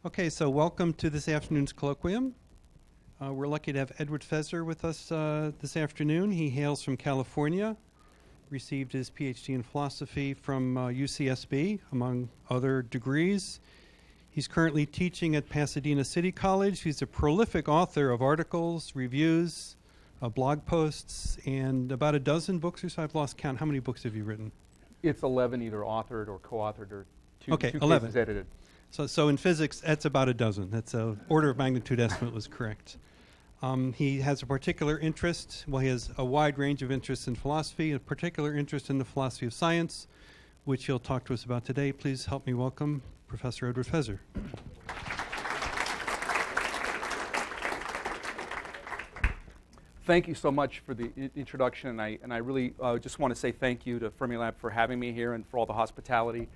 Okay, so welcome to this afternoon's colloquium. We're lucky to have Edward Feser with us this afternoon. He hails from California, received his PhD in philosophy from UCSB, among other degrees. He's currently teaching at Pasadena City College. He's a prolific author of articles, reviews, blog posts, and about a dozen books or so. I've lost count. How many books have you written? It's 11, either authored or co-authored, or two 11. cases edited. So in physics, that's about a dozen. That's an order of magnitude estimate was correct. He has a particular interest, he has a wide range of interests in philosophy, a particular interest in the philosophy of science, which he'll talk to us about today. Please help me welcome Professor Edward Feser. Thank you so much for the introduction, and I really just want to say thank you to Fermilab for having me here and for all the hospitality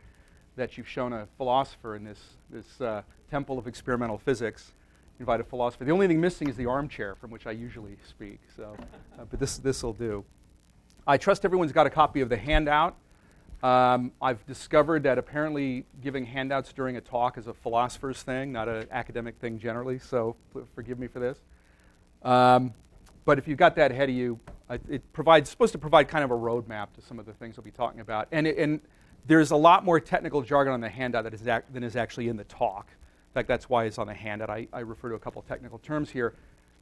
that you've shown a philosopher in this temple of experimental physics. Invite a philosopher. The only thing missing is the armchair from which I usually speak. So, but this will do. I trust everyone's got a copy of the handout. I've discovered that apparently giving handouts during a talk is a philosopher's thing, not an academic thing generally. So forgive me for this. But if you've got that ahead of you, it's supposed to provide kind of a roadmap to some of the things we'll be talking about. And there's a lot more technical jargon on the handout than is actually in the talk. In fact, that's why it's on the handout. I refer to a couple of technical terms here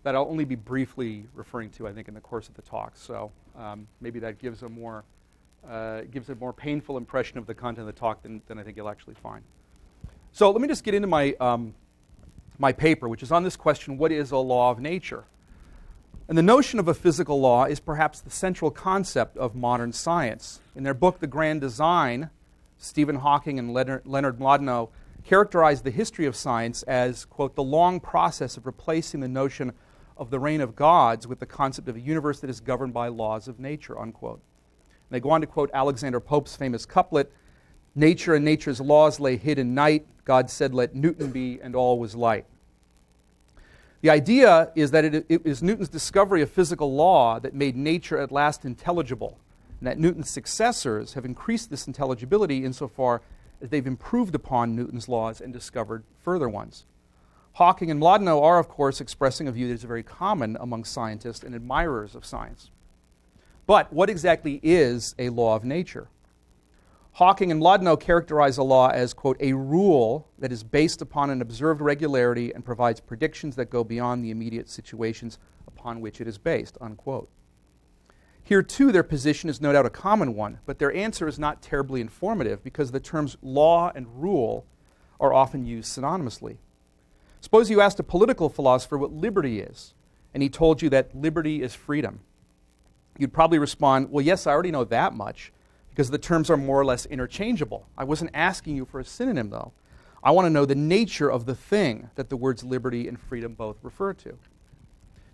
that I'll only be briefly referring to, I think, in the course of the talk. So maybe that gives a more painful impression of the content of the talk than I think you'll actually find. So let me just get into my my paper, which is on this question: what is a law of nature? And the notion of a physical law is perhaps the central concept of modern science. In their book, The Grand Design, Stephen Hawking and Leonard Mlodinow characterized the history of science as, quote, the long process of replacing the notion of the reign of gods with the concept of a universe that is governed by laws of nature, unquote. And they go on to quote Alexander Pope's famous couplet, nature and nature's laws lay hid in night. God said, let Newton be, and all was light. The idea is that it is Newton's discovery of physical law that made nature at last intelligible, and that Newton's successors have increased this intelligibility insofar as they've improved upon Newton's laws and discovered further ones. Hawking and Mlodinow are, of course, expressing a view that is very common among scientists and admirers of science. But what exactly is a law of nature? Hawking and Mlodinow characterize a law as, quote, a rule that is based upon an observed regularity and provides predictions that go beyond the immediate situations upon which it is based, unquote. Here, too, their position is no doubt a common one, but their answer is not terribly informative because the terms law and rule are often used synonymously. Suppose you asked a political philosopher what liberty is, and he told you that liberty is freedom. You'd probably respond, well, yes, I already know that much, because the terms are more or less interchangeable. I wasn't asking you for a synonym, though. I want to know the nature of the thing that the words liberty and freedom both refer to.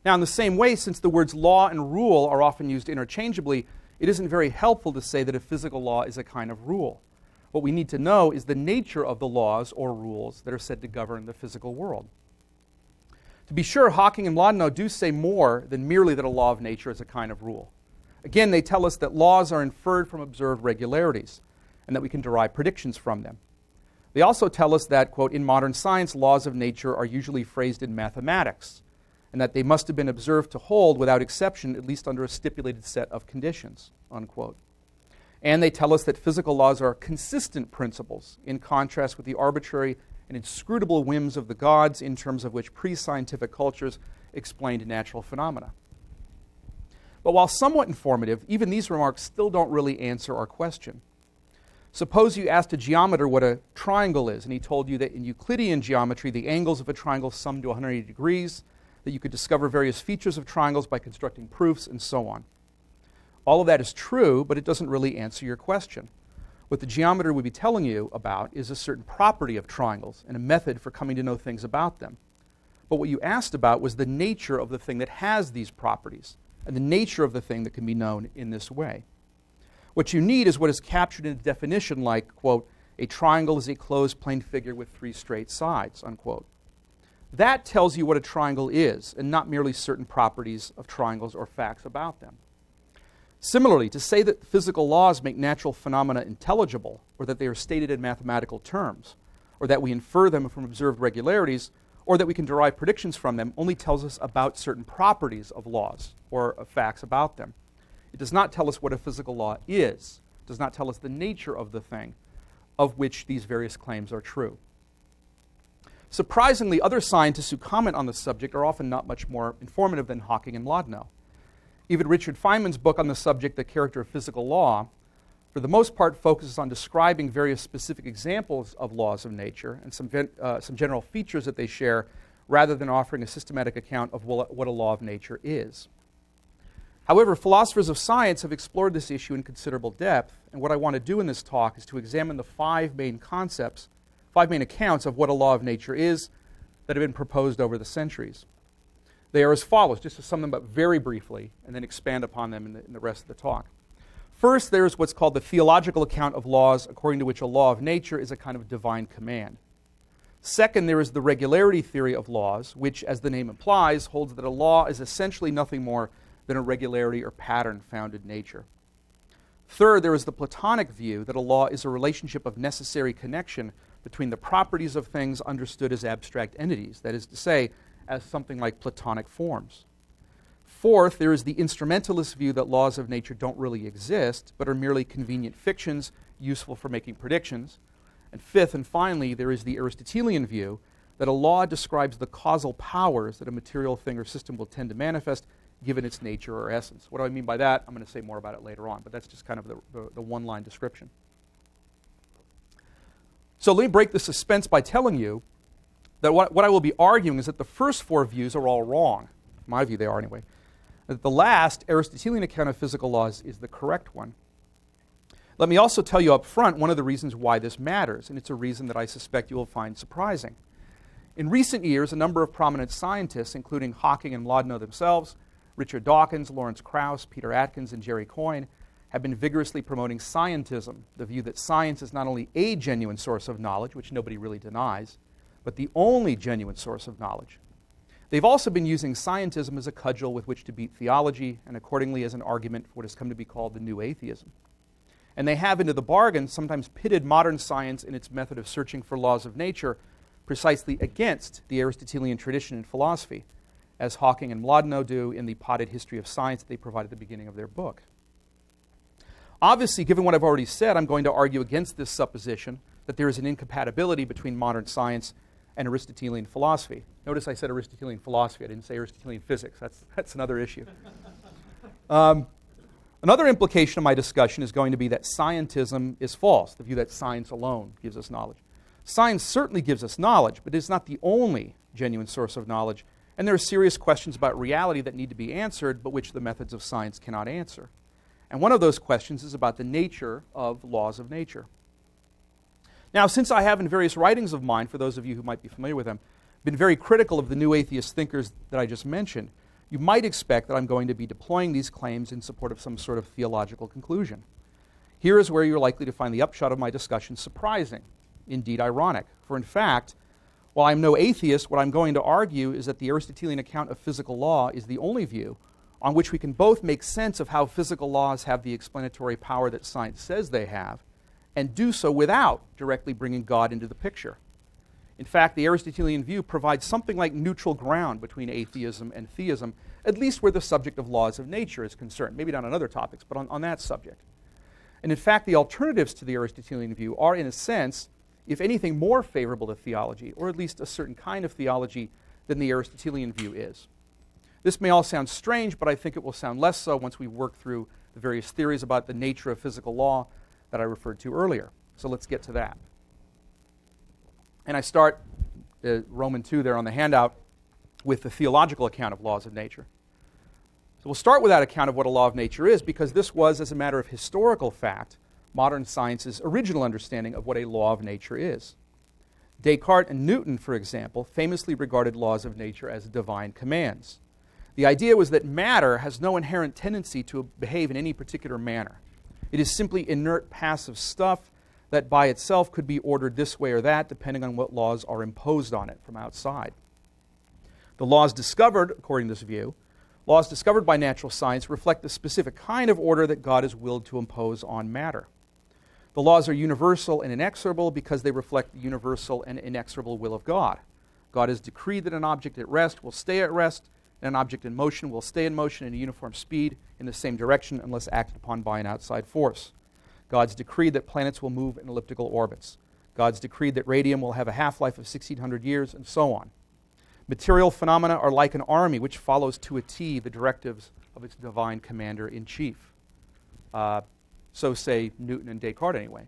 Now, in the same way, since the words law and rule are often used interchangeably, it isn't very helpful to say that a physical law is a kind of rule. What we need to know is the nature of the laws or rules that are said to govern the physical world. To be sure, Hawking and Mlodinow do say more than merely that a law of nature is a kind of rule. Again, they tell us that laws are inferred from observed regularities and that we can derive predictions from them. They also tell us that, quote, in modern science, laws of nature are usually phrased in mathematics and that they must have been observed to hold without exception, at least under a stipulated set of conditions, unquote. And they tell us that physical laws are consistent principles in contrast with the arbitrary and inscrutable whims of the gods in terms of which pre-scientific cultures explained natural phenomena. But while somewhat informative, even these remarks still don't really answer our question. Suppose you asked a geometer what a triangle is, and he told you that in Euclidean geometry, the angles of a triangle sum to 180 degrees, that you could discover various features of triangles by constructing proofs, and so on. All of that is true, but it doesn't really answer your question. What the geometer would be telling you about is a certain property of triangles and a method for coming to know things about them. But what you asked about was the nature of the thing that has these properties, and the nature of the thing that can be known in this way. What you need is what is captured in a definition like, quote, a triangle is a closed plane figure with three straight sides, unquote. That tells you what a triangle is, and not merely certain properties of triangles or facts about them. Similarly, to say that physical laws make natural phenomena intelligible, or that they are stated in mathematical terms, or that we infer them from observed regularities, or that we can derive predictions from them, only tells us about certain properties of laws or of facts about them. It does not tell us what a physical law is. It does not tell us the nature of the thing of which these various claims are true. Surprisingly, other scientists who comment on the subject are often not much more informative than Hawking and Lodno. Even Richard Feynman's book on the subject, The Character of Physical Law, for the most part focuses on describing various specific examples of laws of nature and some general features that they share, rather than offering a systematic account of what a law of nature is. However, philosophers of science have explored this issue in considerable depth, and what I want to do in this talk is to examine the five main accounts of what a law of nature is that have been proposed over the centuries. They are as follows, just to sum them up very briefly, and then expand upon them in the rest of the talk. First, there is what's called the theological account of laws, according to which a law of nature is a kind of divine command. Second, there is the regularity theory of laws, which, as the name implies, holds that a law is essentially nothing more than a regularity or pattern found in nature. Third, there is the Platonic view that a law is a relationship of necessary connection between the properties of things understood as abstract entities, that is to say, as something like Platonic forms. Fourth, there is the instrumentalist view that laws of nature don't really exist, but are merely convenient fictions useful for making predictions. And fifth, and finally, there is the Aristotelian view that a law describes the causal powers that a material thing or system will tend to manifest given its nature or essence. What do I mean by that? I'm going to say more about it later on, but that's just kind of the one-line description. So let me break the suspense by telling you that what I will be arguing is that the first four views are all wrong. In my view, they are anyway. That the last Aristotelian account of physical laws is the correct one. Let me also tell you up front one of the reasons why this matters, and it's a reason that I suspect you will find surprising. In recent years, a number of prominent scientists, including Hawking and Lodno themselves, Richard Dawkins, Lawrence Krauss, Peter Atkins, and Jerry Coyne, have been vigorously promoting scientism, the view that science is not only a genuine source of knowledge, which nobody really denies, but the only genuine source of knowledge. They've also been using scientism as a cudgel with which to beat theology, and accordingly as an argument for what has come to be called the new atheism. And they have, into the bargain, sometimes pitted modern science in its method of searching for laws of nature precisely against the Aristotelian tradition in philosophy, as Hawking and Lodno do in the potted history of science that they provide at the beginning of their book. Obviously, given what I've already said, I'm going to argue against this supposition that there is an incompatibility between modern science and Aristotelian philosophy. Notice I said Aristotelian philosophy. I didn't say Aristotelian physics. That's another issue. Another implication of my discussion is going to be that scientism is false, the view that science alone gives us knowledge. Science certainly gives us knowledge, but it's not the only genuine source of knowledge, and there are serious questions about reality that need to be answered, but which the methods of science cannot answer. And one of those questions is about the nature of laws of nature. Now, since I have in various writings of mine, for those of you who might be familiar with them, been very critical of the new atheist thinkers that I just mentioned, you might expect that I'm going to be deploying these claims in support of some sort of theological conclusion. Here is where you're likely to find the upshot of my discussion surprising, indeed ironic. For in fact, while I'm no atheist, what I'm going to argue is that the Aristotelian account of physical law is the only view on which we can both make sense of how physical laws have the explanatory power that science says they have, and do so without directly bringing God into the picture. In fact, the Aristotelian view provides something like neutral ground between atheism and theism, at least where the subject of laws of nature is concerned. Maybe not on other topics, but on that subject. And in fact, the alternatives to the Aristotelian view are, in a sense, if anything, more favorable to theology, or at least a certain kind of theology than the Aristotelian view is. This may all sound strange, but I think it will sound less so once we work through the various theories about the nature of physical law that I referred to earlier. So let's get to that. And I start Roman 2 there on the handout with the theological account of laws of nature. So we'll start with that account of what a law of nature is, because this was, as a matter of historical fact, modern science's original understanding of what a law of nature is. Descartes and Newton, for example, famously regarded laws of nature as divine commands. The idea was that matter has no inherent tendency to behave in any particular manner. It is simply inert, passive stuff that by itself could be ordered this way or that, depending on what laws are imposed on it from outside. The laws discovered, according to this view, laws discovered by natural science reflect the specific kind of order that God is willed to impose on matter. The laws are universal and inexorable because they reflect the universal and inexorable will of God. God has decreed that an object at rest will stay at rest, and an object in motion will stay in motion at a uniform speed in the same direction unless acted upon by an outside force. God's decreed that planets will move in elliptical orbits. God's decreed that radium will have a half-life of 1,600 years, and so on. Material phenomena are like an army which follows to a T the directives of its divine commander-in-chief. So say Newton and Descartes anyway.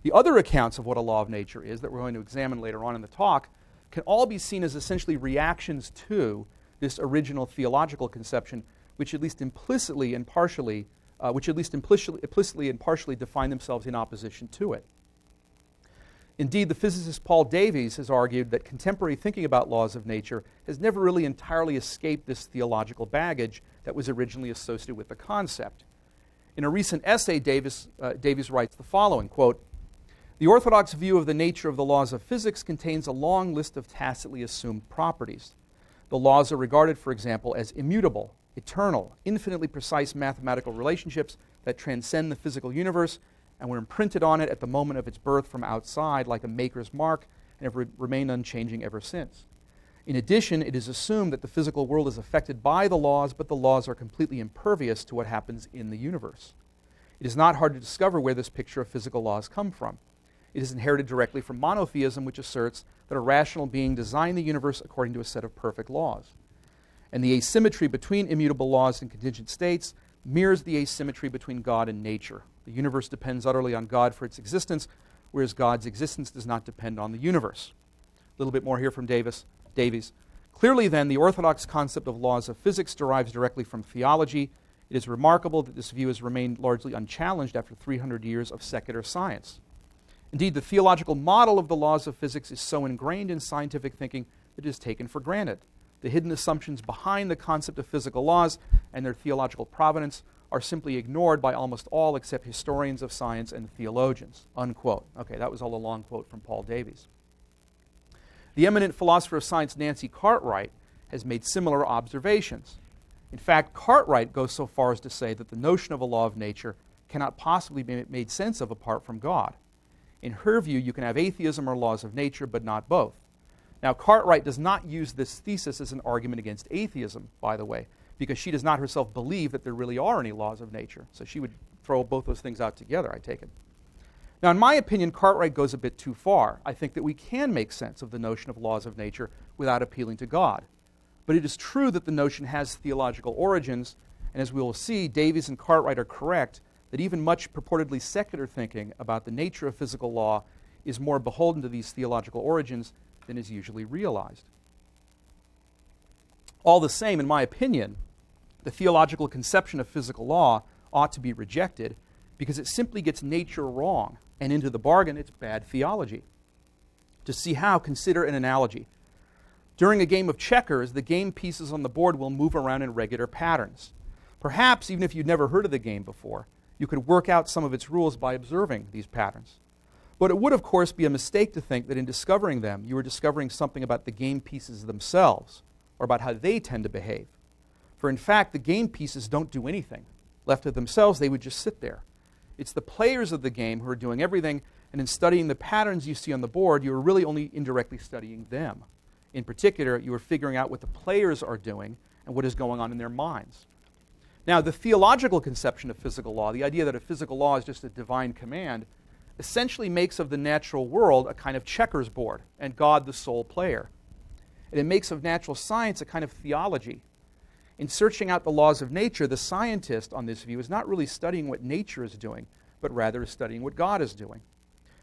The other accounts of what a law of nature is that we're going to examine later on in the talk can all be seen as essentially reactions to this original theological conception, which at least implicitly and partially define themselves in opposition to it. Indeed, the physicist Paul Davies has argued that contemporary thinking about laws of nature has never really entirely escaped this theological baggage that was originally associated with the concept. In a recent essay, Davies writes the following, quote, "The orthodox view of the nature of the laws of physics contains a long list of tacitly assumed properties. The laws are regarded, for example, as immutable, eternal, infinitely precise mathematical relationships that transcend the physical universe and were imprinted on it at the moment of its birth from outside like a maker's mark and have remained unchanging ever since. In addition, it is assumed that the physical world is affected by the laws, but the laws are completely impervious to what happens in the universe. It is not hard to discover where this picture of physical laws come from. It is inherited directly from monotheism, which asserts that a rational being designed the universe according to a set of perfect laws. And the asymmetry between immutable laws and contingent states mirrors the asymmetry between God and nature. The universe depends utterly on God for its existence, whereas God's existence does not depend on the universe." A little bit more here from Davies. "Clearly, then, the orthodox concept of laws of physics derives directly from theology. It is remarkable that this view has remained largely unchallenged after 300 years of secular science. Indeed, the theological model of the laws of physics is so ingrained in scientific thinking that it is taken for granted. The hidden assumptions behind the concept of physical laws and their theological provenance are simply ignored by almost all except historians of science and theologians." Unquote. Okay, that was all a long quote from Paul Davies. The eminent philosopher of science Nancy Cartwright has made similar observations. In fact, Cartwright goes so far as to say that the notion of a law of nature cannot possibly be made sense of apart from God. In her view, you can have atheism or laws of nature, but not both. Now, Cartwright does not use this thesis as an argument against atheism, by the way, because she does not herself believe that there really are any laws of nature. So she would throw both those things out together, I take it. Now, in my opinion, Cartwright goes a bit too far. I think that we can make sense of the notion of laws of nature without appealing to God. But it is true that the notion has theological origins, and as we will see, Davies and Cartwright are correct that even much purportedly secular thinking about the nature of physical law is more beholden to these theological origins than is usually realized. All the same, in my opinion, the theological conception of physical law ought to be rejected because it simply gets nature wrong, and into the bargain, it's bad theology. To see how, consider an analogy. During a game of checkers, the game pieces on the board will move around in regular patterns. Perhaps, even if you'd never heard of the game before, you could work out some of its rules by observing these patterns. But it would, of course, be a mistake to think that in discovering them, you were discovering something about the game pieces themselves, or about how they tend to behave. For in fact, the game pieces don't do anything. Left to themselves, they would just sit there. It's the players of the game who are doing everything, and in studying the patterns you see on the board, you are really only indirectly studying them. In particular, you are figuring out what the players are doing and what is going on in their minds. Now, the theological conception of physical law, the idea that a physical law is just a divine command, essentially makes of the natural world a kind of checkers board, and God the sole player. And it makes of natural science a kind of theology. In searching out the laws of nature, the scientist on this view is not really studying what nature is doing, but rather is studying what God is doing.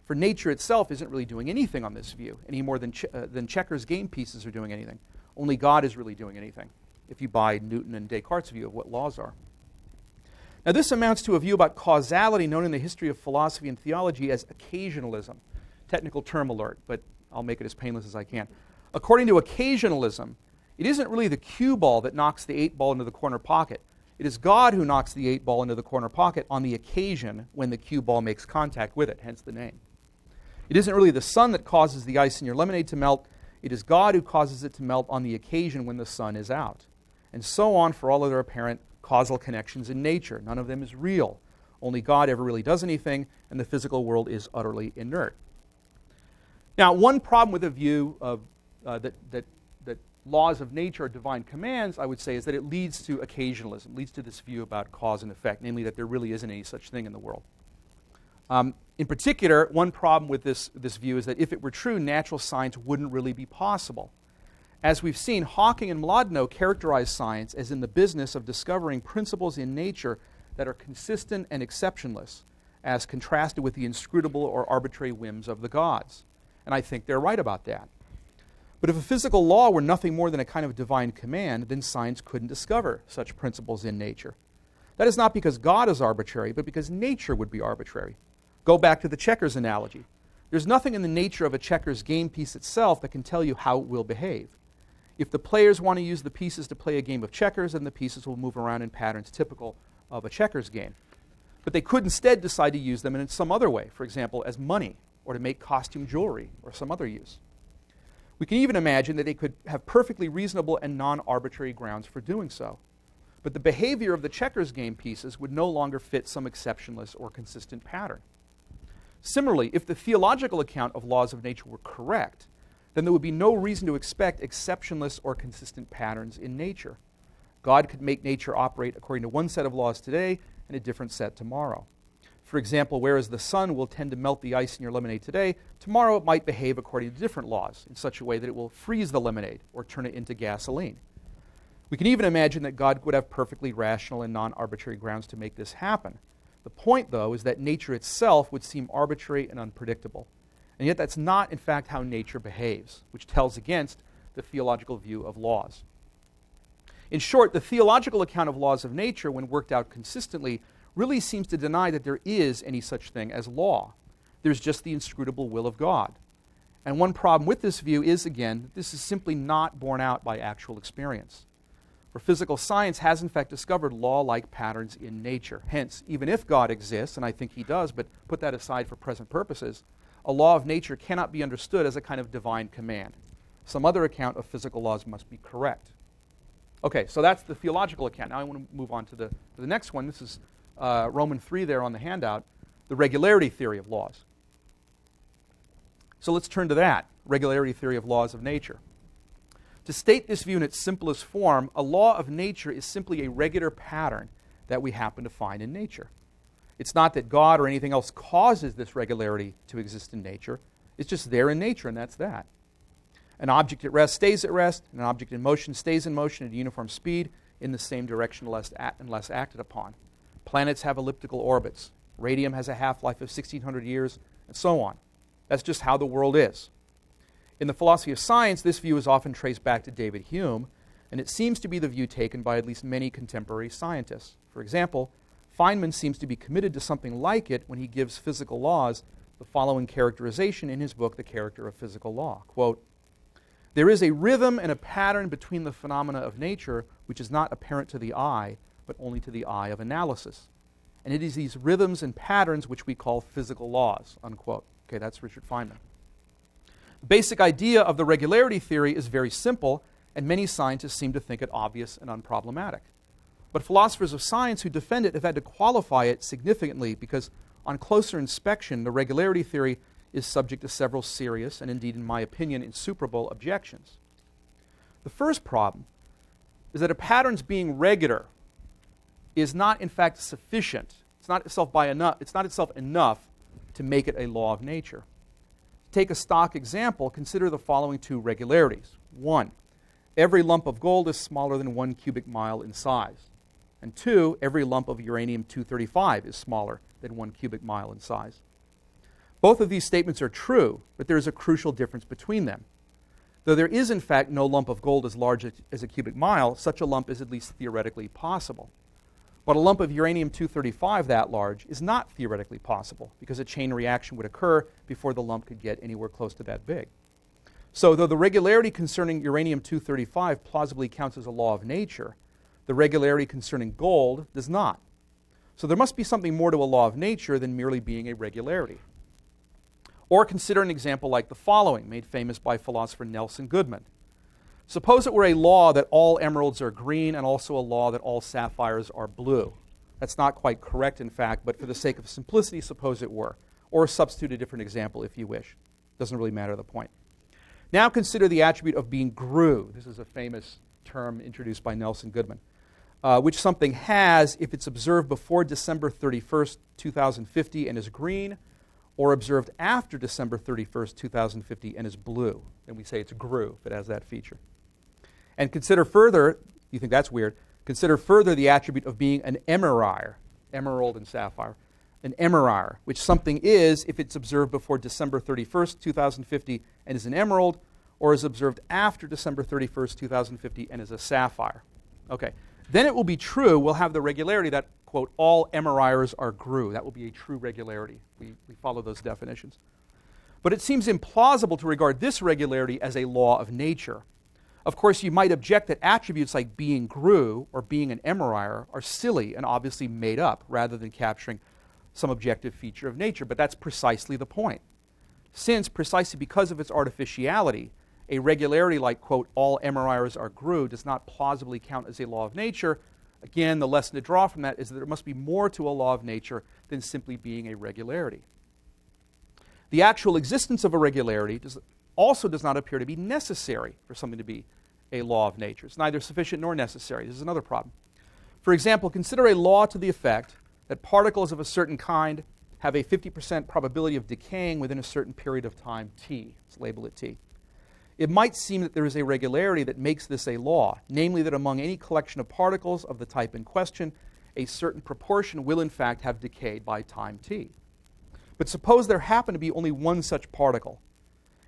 For nature itself isn't really doing anything on this view, any more than checkers game pieces are doing anything. Only God is really doing anything, if you buy Newton and Descartes' view of what laws are. Now, this amounts to a view about causality known in the history of philosophy and theology as occasionalism. Technical term alert, but I'll make it as painless as I can. According to occasionalism, it isn't really the cue ball that knocks the 8 ball into the corner pocket. It is God who knocks the 8 ball into the corner pocket on the occasion when the cue ball makes contact with it, hence the name. It isn't really the sun that causes the ice in your lemonade to melt. It is God who causes it to melt on the occasion when the sun is out. And so on for all other apparent causal connections in nature. None of them is real. Only God ever really does anything, and the physical world is utterly inert. Now, one problem with the view of that laws of nature are divine commands, I would say, is that it leads to occasionalism, leads to this view about cause and effect, namely that there really isn't any such thing in the world. In particular, one problem with this view is that if it were true, natural science wouldn't really be possible. As we've seen, Hawking and Mlodinow characterize science as in the business of discovering principles in nature that are consistent and exceptionless, as contrasted with the inscrutable or arbitrary whims of the gods. And I think they're right about that. But if a physical law were nothing more than a kind of divine command, then science couldn't discover such principles in nature. That is not because God is arbitrary, but because nature would be arbitrary. Go back to the checkers analogy. There's nothing in the nature of a checkers game piece itself that can tell you how it will behave. If the players want to use the pieces to play a game of checkers, then the pieces will move around in patterns typical of a checkers game. But they could instead decide to use them in some other way, for example, as money, or to make costume jewelry, or some other use. We can even imagine that they could have perfectly reasonable and non-arbitrary grounds for doing so. But the behavior of the checkers game pieces would no longer fit some exceptionless or consistent pattern. Similarly, if the theological account of laws of nature were correct, then there would be no reason to expect exceptionless or consistent patterns in nature. God could make nature operate according to one set of laws today and a different set tomorrow. For example, whereas the sun will tend to melt the ice in your lemonade today, tomorrow it might behave according to different laws in such a way that it will freeze the lemonade or turn it into gasoline. We can even imagine that God would have perfectly rational and non-arbitrary grounds to make this happen. The point, though, is that nature itself would seem arbitrary and unpredictable. And yet that's not, in fact, how nature behaves, which tells against the theological view of laws. In short, the theological account of laws of nature, when worked out consistently, really seems to deny that there is any such thing as law. There's just the inscrutable will of God. And one problem with this view is, again, that this is simply not borne out by actual experience. For physical science has, in fact, discovered law-like patterns in nature. Hence, even if God exists, and I think he does, but put that aside for present purposes, a law of nature cannot be understood as a kind of divine command. Some other account of physical laws must be correct. Okay, so that's the theological account. Now I want to move on to the next one. This is Roman 3 there on the handout, the regularity theory of laws. So let's turn to that, regularity theory of laws of nature. To state this view in its simplest form, a law of nature is simply a regular pattern that we happen to find in nature. It's not that God or anything else causes this regularity to exist in nature. It's just there in nature, and that's that. An object at rest stays at rest, and an object in motion stays in motion at a uniform speed in the same direction unless acted upon. Planets have elliptical orbits. Radium has a half-life of 1,600 years, and so on. That's just how the world is. In the philosophy of science, this view is often traced back to David Hume, and it seems to be the view taken by at least many contemporary scientists. For example, Feynman seems to be committed to something like it when he gives physical laws the following characterization in his book, The Character of Physical Law. Quote, "There is a rhythm and a pattern between the phenomena of nature which is not apparent to the eye, but only to the eye of analysis. And it is these rhythms and patterns which we call physical laws," unquote. Okay, that's Richard Feynman. The basic idea of the regularity theory is very simple, and many scientists seem to think it obvious and unproblematic. But philosophers of science who defend it have had to qualify it significantly because on closer inspection, the regularity theory is subject to several serious and indeed, in my opinion, insuperable objections. The first problem is that a pattern's being regular is not, in fact, sufficient. It's not itself enough to make it a law of nature. To take a stock example, consider the following two regularities. 1, every lump of gold is smaller than 1 cubic mile in size. And 2, every lump of uranium-235 is smaller than 1 cubic mile in size. Both of these statements are true, but there is a crucial difference between them. Though there is, in fact, no lump of gold as large as a cubic mile, such a lump is at least theoretically possible. But a lump of uranium-235 that large is not theoretically possible because a chain reaction would occur before the lump could get anywhere close to that big. So though the regularity concerning uranium-235 plausibly counts as a law of nature, the regularity concerning gold does not. So there must be something more to a law of nature than merely being a regularity. Or consider an example like the following, made famous by philosopher Nelson Goodman. Suppose it were a law that all emeralds are green and also a law that all sapphires are blue. That's not quite correct, in fact, but for the sake of simplicity, suppose it were. Or substitute a different example if you wish. Doesn't really matter the point. Now consider the attribute of being GRU. This is a famous term introduced by Nelson Goodman, which something has if it's observed before December 31st, 2050 and is green, or observed after December 31st, 2050 and is blue. And we say it's GRU if it has that feature. And consider further, you think that's weird, consider further the attribute of being an emerire, emerald and sapphire, an emerire, which something is if it's observed before December 31st, 2050 and is an emerald, or is observed after December 31st, 2050 and is a sapphire. Okay, then it will be true, we'll have the regularity that, quote, all emerires are GRU. That will be a true regularity. We follow those definitions. But it seems implausible to regard this regularity as a law of nature. Of course, you might object that attributes like being GRU or being an emerire are silly and obviously made up rather than capturing some objective feature of nature, but that's precisely the point. Since, precisely because of its artificiality, a regularity like, quote, all emerires are GRU does not plausibly count as a law of nature, again, the lesson to draw from that is that there must be more to a law of nature than simply being a regularity. The actual existence of a regularity also does not appear to be necessary for something to be a law of nature. It's neither sufficient nor necessary. This is another problem. For example, consider a law to the effect that particles of a certain kind have a 50% probability of decaying within a certain period of time, t. Let's label it t. It might seem that there is a regularity that makes this a law, namely that among any collection of particles of the type in question, a certain proportion will in fact have decayed by time t. But suppose there happen to be only one such particle.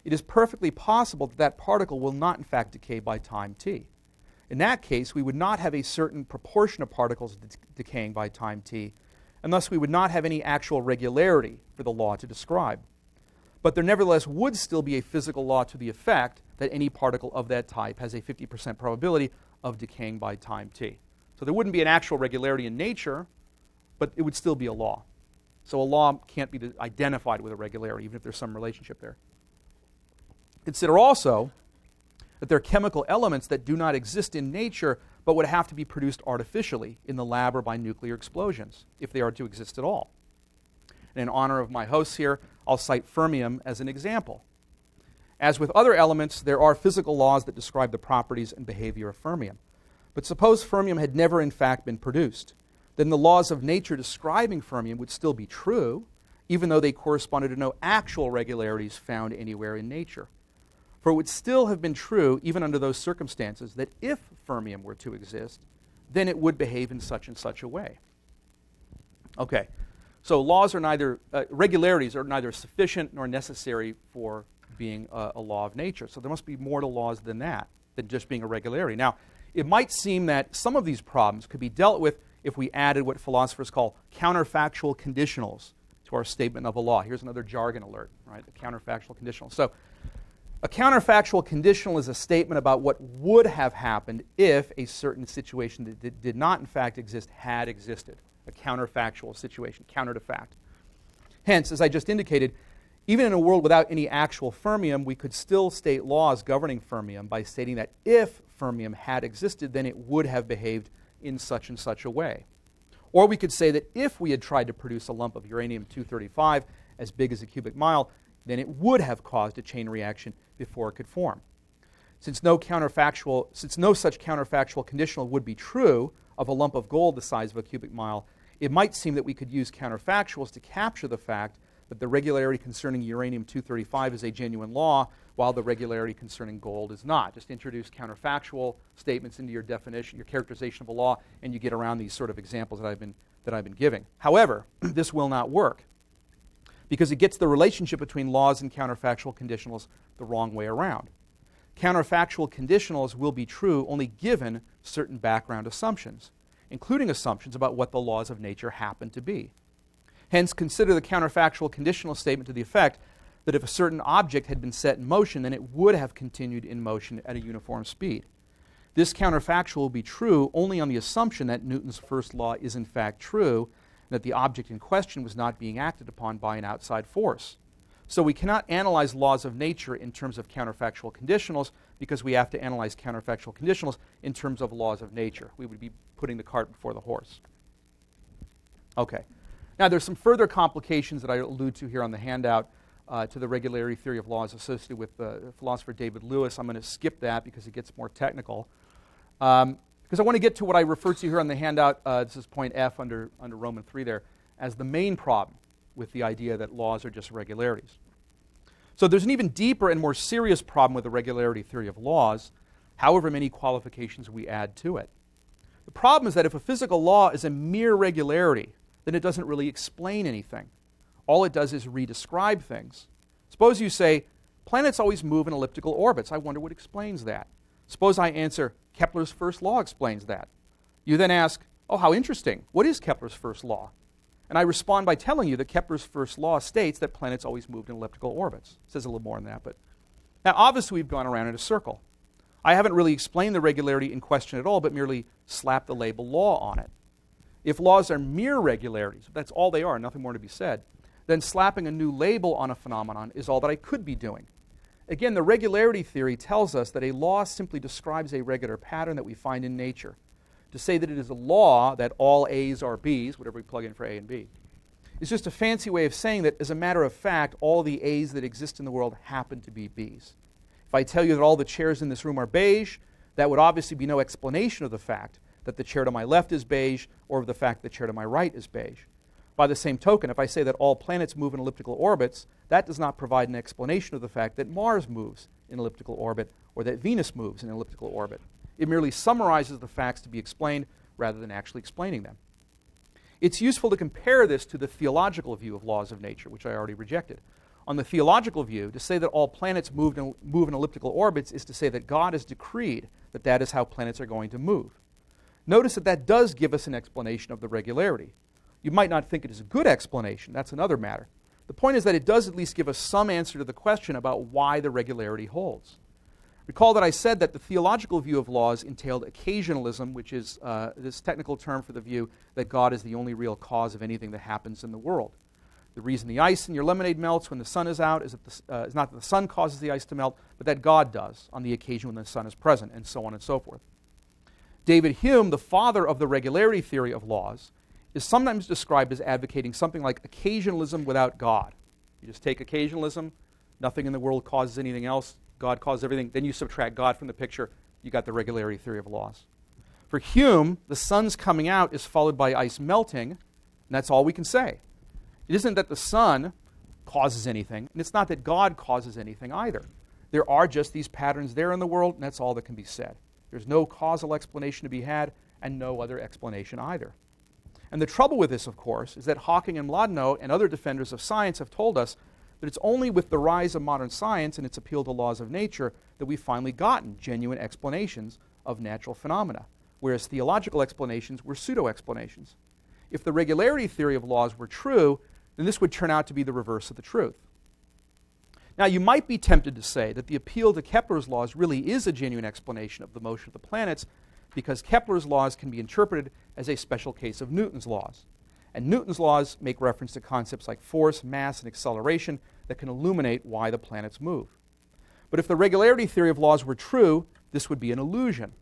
It is perfectly possible that that particle will not in fact decay by time t. In that case, we would not have a certain proportion of particles decaying by time t, and thus we would not have any actual regularity for the law to describe. But there nevertheless would still be a physical law to the effect that any particle of that type has a 50% probability of decaying by time t. So there wouldn't be an actual regularity in nature, but it would still be a law. So a law can't be identified with a regularity, even if there's some relationship there. Consider also that there are chemical elements that do not exist in nature, but would have to be produced artificially in the lab or by nuclear explosions, if they are to exist at all. And in honor of my hosts here, I'll cite fermium as an example. As with other elements, there are physical laws that describe the properties and behavior of fermium. But suppose fermium had never in fact been produced. Then the laws of nature describing fermium would still be true, even though they corresponded to no actual regularities found anywhere in nature. For it would still have been true, even under those circumstances, that if fermium were to exist, then it would behave in such and such a way. Okay, so laws are neither, regularities are neither sufficient nor necessary for being a law of nature. So there must be more to laws than that, than just being a regularity. Now, it might seem that some of these problems could be dealt with if we added what philosophers call counterfactual conditionals to our statement of a law. Here's another jargon alert, right? A counterfactual conditional. So a counterfactual conditional is a statement about what would have happened if a certain situation that did not in fact exist had existed. A counterfactual situation, counter to fact. Hence, as I just indicated, even in a world without any actual fermium, we could still state laws governing fermium by stating that if fermium had existed, then it would have behaved in such and such a way. Or we could say that if we had tried to produce a lump of uranium-235 as big as a cubic mile, then it would have caused a chain reaction before it could form. Since no such counterfactual conditional would be true of a lump of gold the size of a cubic mile, it might seem that we could use counterfactuals to capture the fact that the regularity concerning uranium-235 is a genuine law, while the regularity concerning gold is not. Just introduce counterfactual statements into your definition, your characterization of a law, and you get around these sort of examples that I've been giving. However, this will not work, because it gets the relationship between laws and counterfactual conditionals the wrong way around. Counterfactual conditionals will be true only given certain background assumptions, including assumptions about what the laws of nature happen to be. Hence, consider the counterfactual conditional statement to the effect that if a certain object had been set in motion, then it would have continued in motion at a uniform speed. This counterfactual will be true only on the assumption that Newton's first law is in fact true, and that the object in question was not being acted upon by an outside force. So we cannot analyze laws of nature in terms of counterfactual conditionals, because we have to analyze counterfactual conditionals in terms of laws of nature. We would be putting the cart before the horse. Okay. Now, there's some further complications that I allude to here on the handout to the regularity theory of laws associated with the philosopher David Lewis. I'm going to skip that because it gets more technical. Because I want to get to what I refer to here on the handout, this is point F under Roman 3 there, as the main problem with the idea that laws are just regularities. So there's an even deeper and more serious problem with the regularity theory of laws, however many qualifications we add to it. The problem is that if a physical law is a mere regularity, then it doesn't really explain anything. All it does is redescribe things. Suppose you say, planets always move in elliptical orbits. I wonder what explains that. Suppose I answer, Kepler's first law explains that. You then ask, oh, how interesting. What is Kepler's first law? And I respond by telling you that Kepler's first law states that planets always moved in elliptical orbits. It says a little more than that, but now obviously we've gone around in a circle. I haven't really explained the regularity in question at all, but merely slapped the label law on it. If laws are mere regularities, if that's all they are, nothing more to be said, then slapping a new label on a phenomenon is all that I could be doing. Again, the regularity theory tells us that a law simply describes a regular pattern that we find in nature. To say that it is a law that all A's are B's, whatever we plug in for A and B, is just a fancy way of saying that, as a matter of fact, all the A's that exist in the world happen to be B's. If I tell you that all the chairs in this room are beige, that would obviously be no explanation of the fact that the chair to my left is beige or of the fact that the chair to my right is beige. By the same token, if I say that all planets move in elliptical orbits, that does not provide an explanation of the fact that Mars moves in elliptical orbit or that Venus moves in elliptical orbit. It merely summarizes the facts to be explained rather than actually explaining them. It's useful to compare this to the theological view of laws of nature, which I already rejected. On the theological view, to say that all planets move in elliptical orbits is to say that God has decreed that that is how planets are going to move. Notice that that does give us an explanation of the regularity. You might not think it is a good explanation. That's another matter. The point is that it does at least give us some answer to the question about why the regularity holds. Recall that I said that the theological view of laws entailed occasionalism, which is this technical term for the view that God is the only real cause of anything that happens in the world. The reason the ice in your lemonade melts when the sun is out is not that the sun causes the ice to melt, but that God does on the occasion when the sun is present, and so on and so forth. David Hume, the father of the regularity theory of laws, is sometimes described as advocating something like occasionalism without God. You just take occasionalism, nothing in the world causes anything else, God causes everything, then you subtract God from the picture, you got the regularity theory of laws. For Hume, the sun's coming out is followed by ice melting, and that's all we can say. It isn't that the sun causes anything, and it's not that God causes anything either. There are just these patterns there in the world, and that's all that can be said. There's no causal explanation to be had, and no other explanation either. And the trouble with this, of course, is that Hawking and Mlodinow and other defenders of science have told us that it's only with the rise of modern science and its appeal to laws of nature that we've finally gotten genuine explanations of natural phenomena, whereas theological explanations were pseudo-explanations. If the regularity theory of laws were true, then this would turn out to be the reverse of the truth. Now, you might be tempted to say that the appeal to Kepler's laws really is a genuine explanation of the motion of the planets, because Kepler's laws can be interpreted as a special case of Newton's laws. And Newton's laws make reference to concepts like force, mass, and acceleration that can illuminate why the planets move. But if the regularity theory of laws were true, this would be an illusion,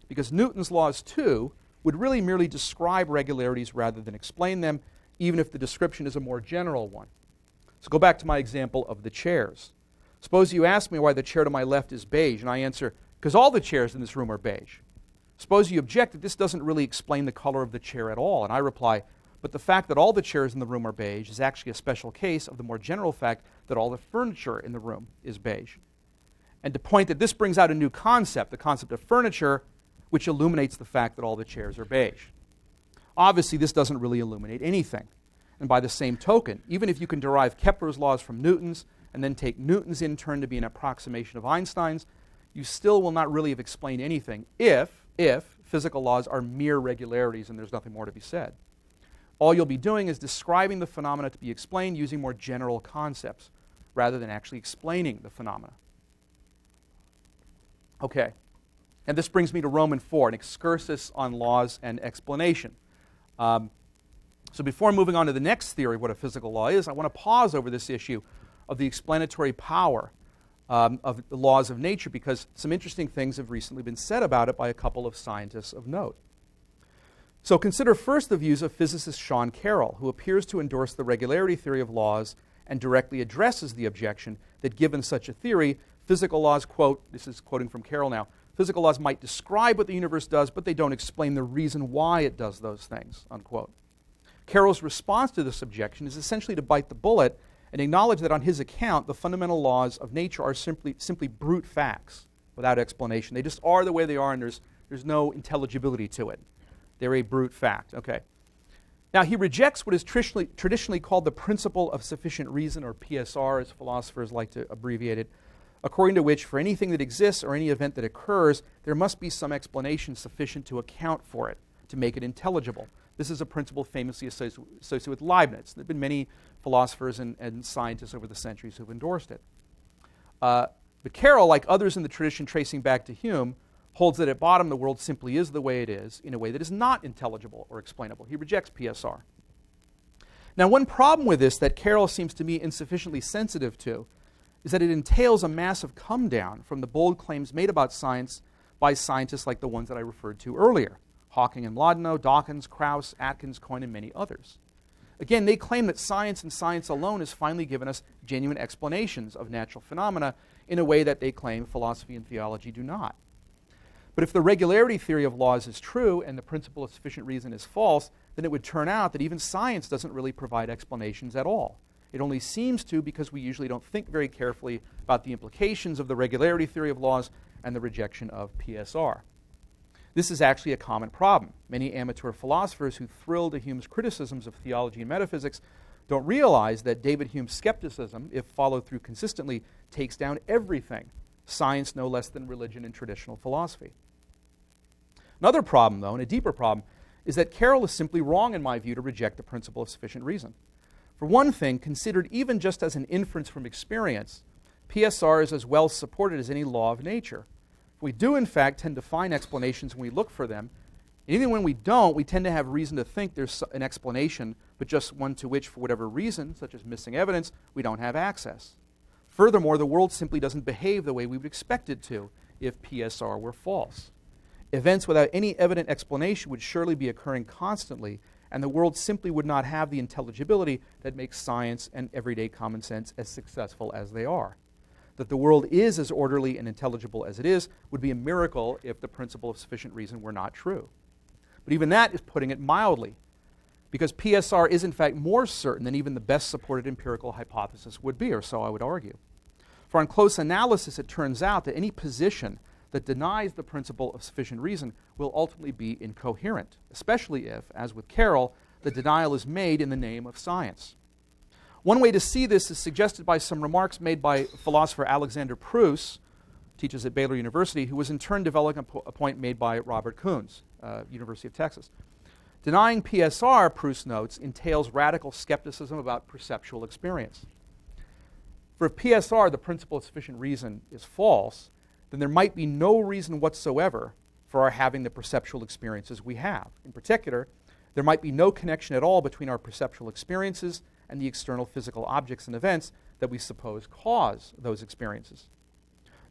because Newton's laws, too, would really merely describe regularities rather than explain them, even if the description is a more general one. So go back to my example of the chairs. Suppose you ask me why the chair to my left is beige, and I answer, because all the chairs in this room are beige. Suppose you object that this doesn't really explain the color of the chair at all, and I reply, but the fact that all the chairs in the room are beige is actually a special case of the more general fact that all the furniture in the room is beige. And to point that this brings out a new concept, the concept of furniture, which illuminates the fact that all the chairs are beige. Obviously, this doesn't really illuminate anything. And by the same token, even if you can derive Kepler's laws from Newton's and then take Newton's in turn to be an approximation of Einstein's, you still will not really have explained anything if physical laws are mere regularities and there's nothing more to be said. All you'll be doing is describing the phenomena to be explained using more general concepts rather than actually explaining the phenomena. Okay, and this brings me to Roman 4, an excursus on laws and explanation. So before moving on to the next theory of what a physical law is, I want to pause over this issue of the explanatory power of the laws of nature, because some interesting things have recently been said about it by a couple of scientists of note. So consider first the views of physicist Sean Carroll, who appears to endorse the regularity theory of laws and directly addresses the objection that given such a theory, physical laws, quote, this is quoting from Carroll now, physical laws might describe what the universe does, but they don't explain the reason why it does those things, unquote. Carroll's response to this objection is essentially to bite the bullet and acknowledge that on his account, the fundamental laws of nature are simply brute facts without explanation. They just are the way they are, and there's no intelligibility to it. They're a brute fact. Okay. Now, he rejects what is traditionally called the principle of sufficient reason, or PSR, as philosophers like to abbreviate it, according to which for anything that exists or any event that occurs, there must be some explanation sufficient to account for it, to make it intelligible. This is a principle famously associated with Leibniz. There have been many philosophers and scientists over the centuries who have endorsed it. But Carroll, like others in the tradition tracing back to Hume, holds that at bottom the world simply is the way it is in a way that is not intelligible or explainable. He rejects PSR. Now, one problem with this that Carroll seems to me insufficiently sensitive to is that it entails a massive come down from the bold claims made about science by scientists like the ones that I referred to earlier: Hawking and Mlodinow, Dawkins, Krauss, Atkins, Coyne, and many others. Again, they claim that science and science alone has finally given us genuine explanations of natural phenomena in a way that they claim philosophy and theology do not. But if the regularity theory of laws is true and the principle of sufficient reason is false, then it would turn out that even science doesn't really provide explanations at all. It only seems to, because we usually don't think very carefully about the implications of the regularity theory of laws and the rejection of PSR. This is actually a common problem. Many amateur philosophers who thrill to Hume's criticisms of theology and metaphysics don't realize that David Hume's skepticism, if followed through consistently, takes down everything, science no less than religion and traditional philosophy. Another problem, though, and a deeper problem, is that Carroll is simply wrong, in my view, to reject the principle of sufficient reason. For one thing, considered even just as an inference from experience, PSR is as well supported as any law of nature. We do, in fact, tend to find explanations when we look for them. And even when we don't, we tend to have reason to think there's an explanation, but just one to which, for whatever reason, such as missing evidence, we don't have access. Furthermore, the world simply doesn't behave the way we would expect it to if PSR were false. Events without any evident explanation would surely be occurring constantly, and the world simply would not have the intelligibility that makes science and everyday common sense as successful as they are. That the world is as orderly and intelligible as it is would be a miracle if the principle of sufficient reason were not true. But even that is putting it mildly, because PSR is in fact more certain than even the best supported empirical hypothesis would be, or so I would argue. For on close analysis, it turns out that any position that denies the principle of sufficient reason will ultimately be incoherent, especially if, as with Carroll, the denial is made in the name of science. One way to see this is suggested by some remarks made by philosopher Alexander Pruss, teaches at Baylor University, who was in turn developing a point made by Robert Koons, University of Texas. Denying PSR, Pruss notes, entails radical skepticism about perceptual experience. For if PSR, the principle of sufficient reason, is false, then there might be no reason whatsoever for our having the perceptual experiences we have. In particular, there might be no connection at all between our perceptual experiences and the external physical objects and events that we suppose cause those experiences.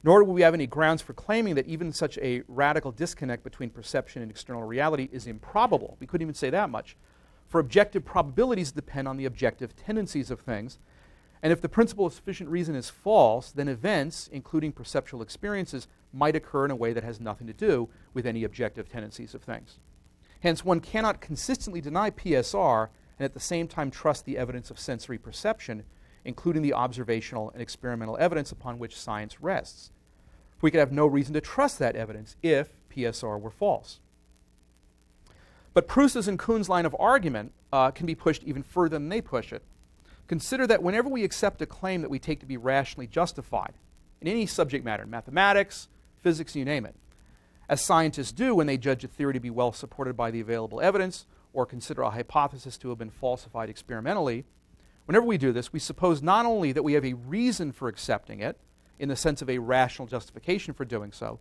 Nor do we have any grounds for claiming that even such a radical disconnect between perception and external reality is improbable. We couldn't even say that much. For objective probabilities depend on the objective tendencies of things. And if the principle of sufficient reason is false, then events, including perceptual experiences, might occur in a way that has nothing to do with any objective tendencies of things. Hence, one cannot consistently deny PSR and at the same time trust the evidence of sensory perception, including the observational and experimental evidence upon which science rests. We could have no reason to trust that evidence if PSR were false. But Pruss's and Koons' line of argument can be pushed even further than they push it. Consider that whenever we accept a claim that we take to be rationally justified, in any subject matter, mathematics, physics, you name it, as scientists do when they judge a theory to be well supported by the available evidence or consider a hypothesis to have been falsified experimentally, whenever we do this, we suppose not only that we have a reason for accepting it, in the sense of a rational justification for doing so,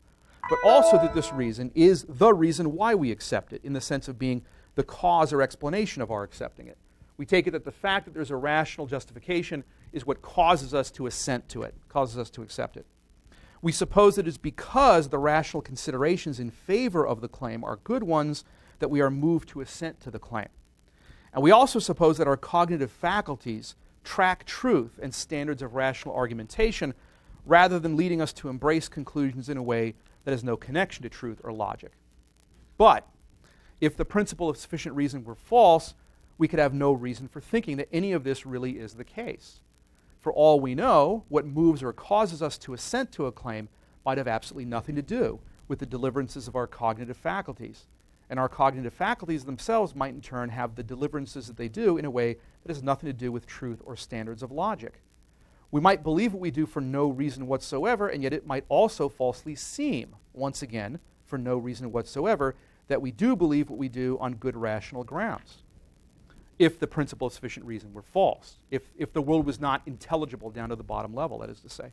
but also that this reason is the reason why we accept it, in the sense of being the cause or explanation of our accepting it. We take it that the fact that there's a rational justification is what causes us to assent to it, causes us to accept it. We suppose that it's because the rational considerations in favor of the claim are good ones that we are moved to assent to the claim. And we also suppose that our cognitive faculties track truth and standards of rational argumentation rather than leading us to embrace conclusions in a way that has no connection to truth or logic. But if the principle of sufficient reason were false, we could have no reason for thinking that any of this really is the case. For all we know, what moves or causes us to assent to a claim might have absolutely nothing to do with the deliverances of our cognitive faculties. And our cognitive faculties themselves might in turn have the deliverances that they do in a way that has nothing to do with truth or standards of logic. We might believe what we do for no reason whatsoever, and yet it might also falsely seem, once again, for no reason whatsoever, that we do believe what we do on good rational grounds, if the principle of sufficient reason were false, if the world was not intelligible down to the bottom level, that is to say.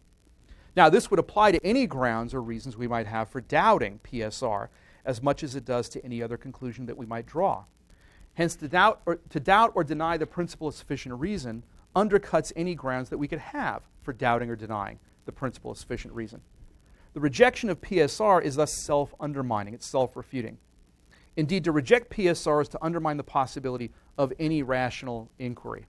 Now, this would apply to any grounds or reasons we might have for doubting PSR as much as it does to any other conclusion that we might draw. Hence, to doubt or deny the principle of sufficient reason undercuts any grounds that we could have for doubting or denying the principle of sufficient reason. The rejection of PSR is thus self-undermining, it's self-refuting. Indeed, to reject PSR is to undermine the possibility of any rational inquiry.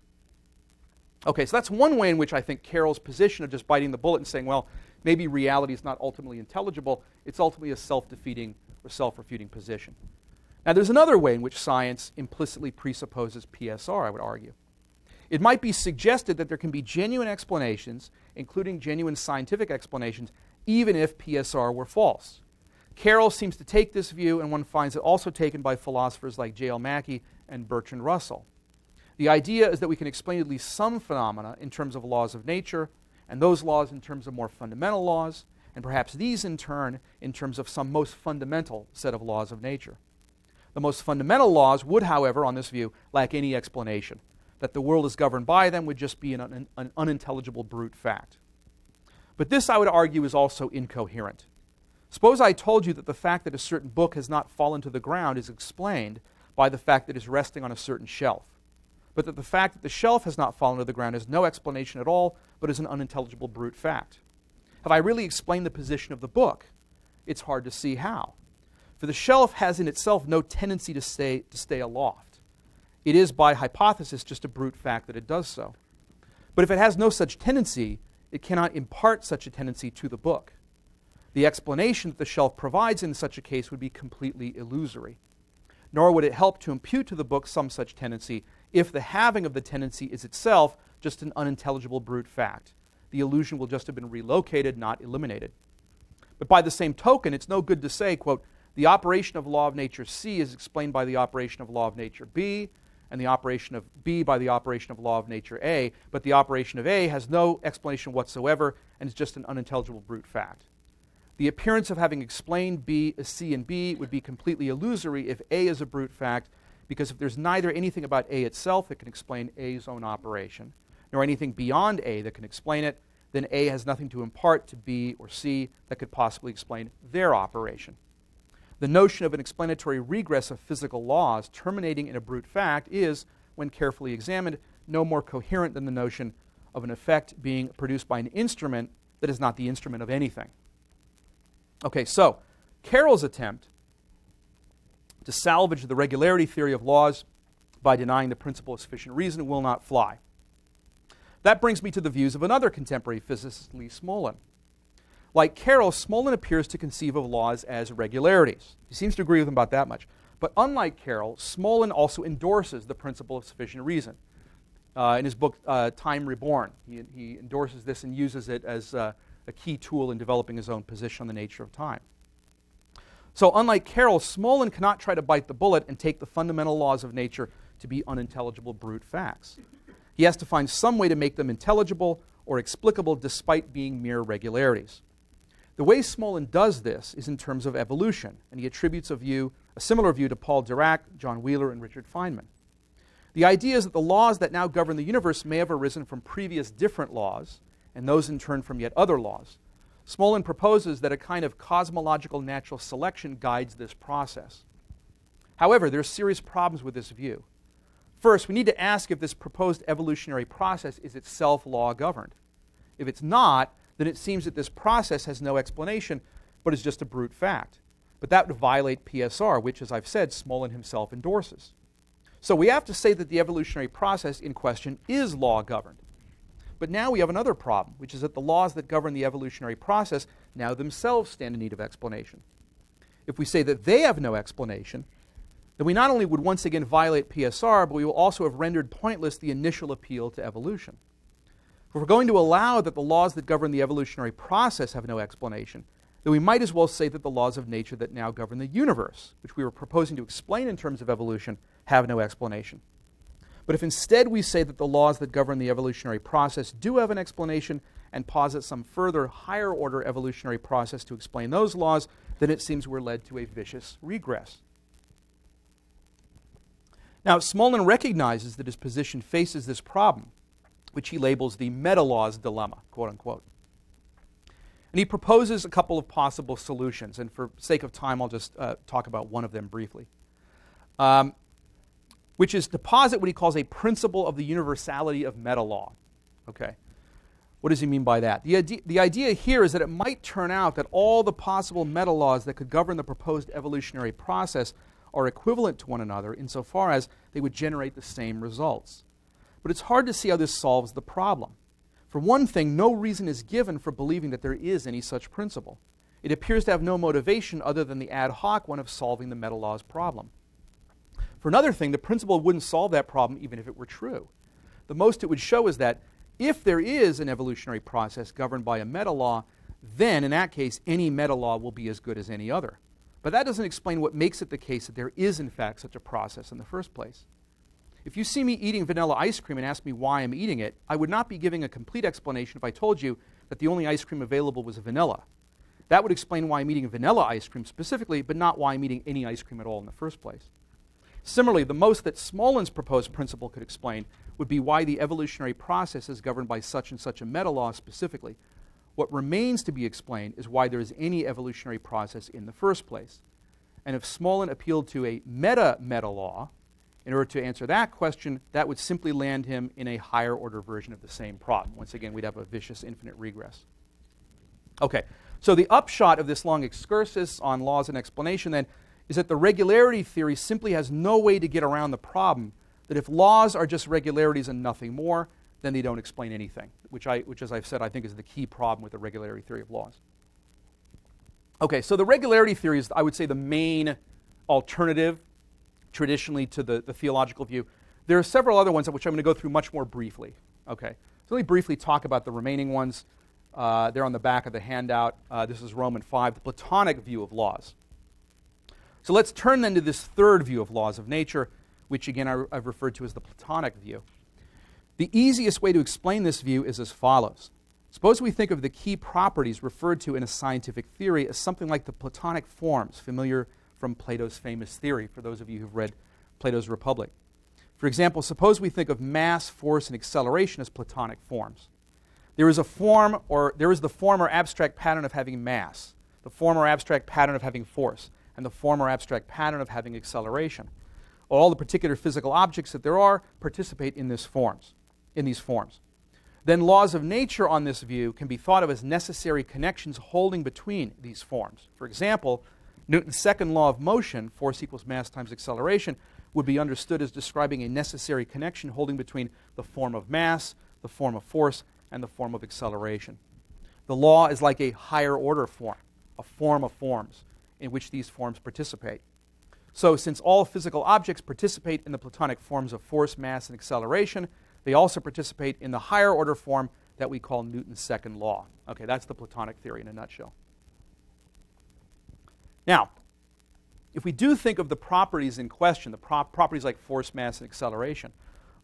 Okay, so that's one way in which I think Carroll's position of just biting the bullet and saying, well, maybe reality is not ultimately intelligible, it's ultimately a self-defeating or self-refuting position. Now, there's another way in which science implicitly presupposes PSR, I would argue. It might be suggested that there can be genuine explanations, including genuine scientific explanations, even if PSR were false. Carroll seems to take this view, and one finds it also taken by philosophers like J.L. Mackie and Bertrand Russell. The idea is that we can explain at least some phenomena in terms of laws of nature, and those laws in terms of more fundamental laws, and perhaps these in turn in terms of some most fundamental set of laws of nature. The most fundamental laws would, however, on this view, lack any explanation. That the world is governed by them would just be an unintelligible brute fact. But this, I would argue, is also incoherent. Suppose I told you that the fact that a certain book has not fallen to the ground is explained by the fact that it is resting on a certain shelf, but that the fact that the shelf has not fallen to the ground has no explanation at all, but is an unintelligible brute fact. Have I really explained the position of the book? It's hard to see how. For the shelf has in itself no tendency to stay aloft. It is, by hypothesis, just a brute fact that it does so. But if it has no such tendency, it cannot impart such a tendency to the book. The explanation that the shelf provides in such a case would be completely illusory. Nor would it help to impute to the book some such tendency if the having of the tendency is itself just an unintelligible brute fact. The illusion will just have been relocated, not eliminated. But by the same token, it's no good to say, quote, the operation of law of nature C is explained by the operation of law of nature B, and the operation of B by the operation of law of nature A, but the operation of A has no explanation whatsoever and is just an unintelligible brute fact. The appearance of having explained C and B would be completely illusory if A is a brute fact, because if there's neither anything about A itself that can explain A's own operation, nor anything beyond A that can explain it, then A has nothing to impart to B or C that could possibly explain their operation. The notion of an explanatory regress of physical laws terminating in a brute fact is, when carefully examined, no more coherent than the notion of an effect being produced by an instrument that is not the instrument of anything. Okay, so Carroll's attempt to salvage the regularity theory of laws by denying the principle of sufficient reason will not fly. That brings me to the views of another contemporary physicist, Lee Smolin. Like Carroll, Smolin appears to conceive of laws as regularities. He seems to agree with him about that much. But unlike Carroll, Smolin also endorses the principle of sufficient reason. In his book, Time Reborn, he endorses this and uses it as a key tool in developing his own position on the nature of time. So unlike Carroll, Smolin cannot try to bite the bullet and take the fundamental laws of nature to be unintelligible brute facts. He has to find some way to make them intelligible or explicable despite being mere regularities. The way Smolin does this is in terms of evolution, and he attributes a similar view to Paul Dirac, John Wheeler, and Richard Feynman. The idea is that the laws that now govern the universe may have arisen from previous different laws, and those in turn from yet other laws. Smolin proposes that a kind of cosmological natural selection guides this process. However, there are serious problems with this view. First, we need to ask if this proposed evolutionary process is itself law-governed. If it's not, then it seems that this process has no explanation, but is just a brute fact. But that would violate PSR, which, as I've said, Smolin himself endorses. So we have to say that the evolutionary process in question is law-governed. But now we have another problem, which is that the laws that govern the evolutionary process now themselves stand in need of explanation. If we say that they have no explanation, then we not only would once again violate PSR, but we will also have rendered pointless the initial appeal to evolution. If we're going to allow that the laws that govern the evolutionary process have no explanation, then we might as well say that the laws of nature that now govern the universe, which we were proposing to explain in terms of evolution, have no explanation. But if instead we say that the laws that govern the evolutionary process do have an explanation and posit some further higher order evolutionary process to explain those laws, then it seems we're led to a vicious regress. Now, Smolin recognizes that his position faces this problem, which he labels the meta-laws dilemma, quote unquote. And he proposes a couple of possible solutions, and for sake of time, I'll just talk about one of them briefly, which is to posit what he calls a principle of the universality of meta-law. Okay. What does he mean by that? The idea here is that it might turn out that all the possible meta-laws that could govern the proposed evolutionary process are equivalent to one another insofar as they would generate the same results. But it's hard to see how this solves the problem. For one thing, no reason is given for believing that there is any such principle. It appears to have no motivation other than the ad hoc one of solving the meta-laws problem. For another thing, the principle wouldn't solve that problem even if it were true. The most it would show is that if there is an evolutionary process governed by a meta-law, then in that case, any meta-law will be as good as any other. But that doesn't explain what makes it the case that there is, in fact, such a process in the first place. If you see me eating vanilla ice cream and ask me why I'm eating it, I would not be giving a complete explanation if I told you that the only ice cream available was vanilla. That would explain why I'm eating vanilla ice cream specifically, but not why I'm eating any ice cream at all in the first place. Similarly, the most that Smolin's proposed principle could explain would be why the evolutionary process is governed by such and such a meta-law specifically. What remains to be explained is why there is any evolutionary process in the first place. And if Smolin appealed to a meta-law, in order to answer that question, that would simply land him in a higher order version of the same problem. Once again, we'd have a vicious infinite regress. Okay, so the upshot of this long excursus on laws and explanation then is that the regularity theory simply has no way to get around the problem that if laws are just regularities and nothing more, then they don't explain anything, which as I've said, I think is the key problem with the regularity theory of laws. Okay, so the regularity theory is, I would say, the main alternative traditionally to the theological view. There are several other ones which I'm going to go through much more briefly. Okay, so let me briefly talk about the remaining ones. They're on the back of the handout. This is Roman 5, the Platonic view of laws. So let's turn then to this third view of laws of nature, which again I've referred to as the Platonic view. The easiest way to explain this view is as follows. Suppose we think of the key properties referred to in a scientific theory as something like the Platonic forms, familiar from Plato's famous theory, for those of you who've read Plato's Republic. For example, suppose we think of mass, force, and acceleration as Platonic forms. There is the form or abstract pattern of having mass, the form or abstract pattern of having force, and the form or abstract pattern of having acceleration. All the particular physical objects that there are participate in these forms. Then laws of nature on this view can be thought of as necessary connections holding between these forms. For example, Newton's second law of motion, force equals mass times acceleration, would be understood as describing a necessary connection holding between the form of mass, the form of force, and the form of acceleration. The law is like a higher order form, a form of forms, in which these forms participate. So since all physical objects participate in the Platonic forms of force, mass, and acceleration, they also participate in the higher order form that we call Newton's second law. Okay, that's the Platonic theory in a nutshell. Now, if we do think of the properties in question, the properties like force, mass, and acceleration,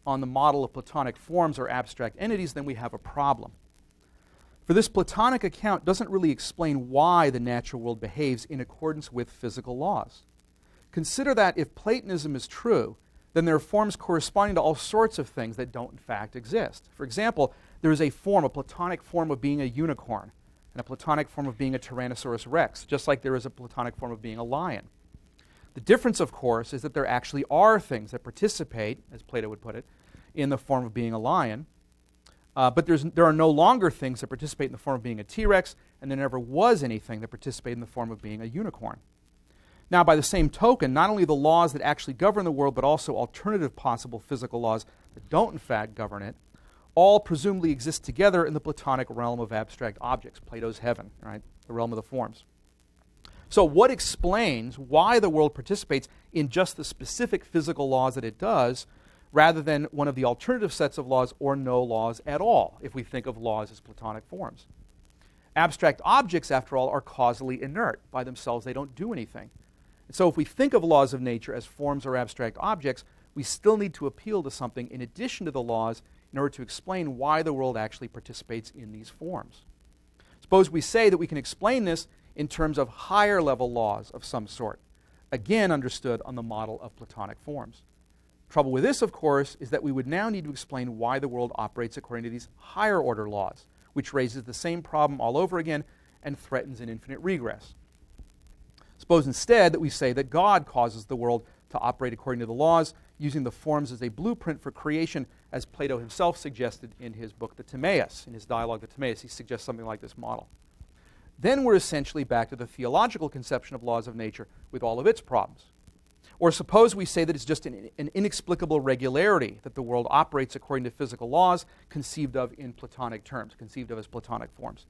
on the model of Platonic forms or abstract entities, then we have a problem. For this Platonic account doesn't really explain why the natural world behaves in accordance with physical laws. Consider that if Platonism is true, then there are forms corresponding to all sorts of things that don't in fact exist. For example, there is a Platonic form of being a unicorn, and a Platonic form of being a Tyrannosaurus rex, just like there is a Platonic form of being a lion. The difference, of course, is that there actually are things that participate, as Plato would put it, in the form of being a lion, but there are no longer things that participate in the form of being a T-Rex, and there never was anything that participated in the form of being a unicorn. Now, by the same token, not only the laws that actually govern the world, but also alternative possible physical laws that don't in fact govern it, all presumably exist together in the Platonic realm of abstract objects, Plato's heaven, right? The realm of the forms. So what explains why the world participates in just the specific physical laws that it does, rather than one of the alternative sets of laws or no laws at all, if we think of laws as Platonic forms? Abstract objects, after all, are causally inert. By themselves, they don't do anything. And so if we think of laws of nature as forms or abstract objects, we still need to appeal to something in addition to the laws in order to explain why the world actually participates in these forms. Suppose we say that we can explain this in terms of higher level laws of some sort, again understood on the model of Platonic forms. Trouble with this, of course, is that we would now need to explain why the world operates according to these higher order laws, which raises the same problem all over again and threatens an infinite regress. Suppose instead that we say that God causes the world to operate according to the laws, using the forms as a blueprint for creation, as Plato himself suggested in his book, the Timaeus. In his dialogue, the Timaeus, he suggests something like this model. Then we're essentially back to the theological conception of laws of nature with all of its problems. Or suppose we say that it's just an inexplicable regularity that the world operates according to physical laws conceived of in Platonic terms, conceived of as Platonic forms.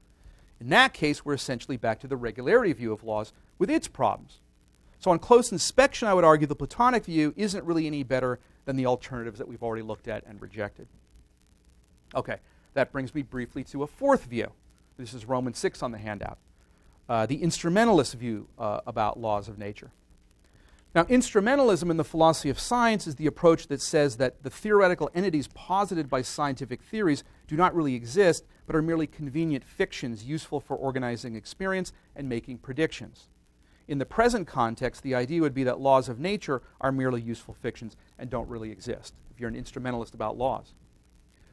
In that case, we're essentially back to the regularity view of laws with its problems. So on close inspection, I would argue the Platonic view isn't really any better than the alternatives that we've already looked at and rejected. Okay, that brings me briefly to a fourth view. This is Roman 6 on the handout. The instrumentalist view about laws of nature. Now, instrumentalism in the philosophy of science is the approach that says that the theoretical entities posited by scientific theories do not really exist, but are merely convenient fictions useful for organizing experience and making predictions. In the present context, the idea would be that laws of nature are merely useful fictions and don't really exist, if you're an instrumentalist about laws.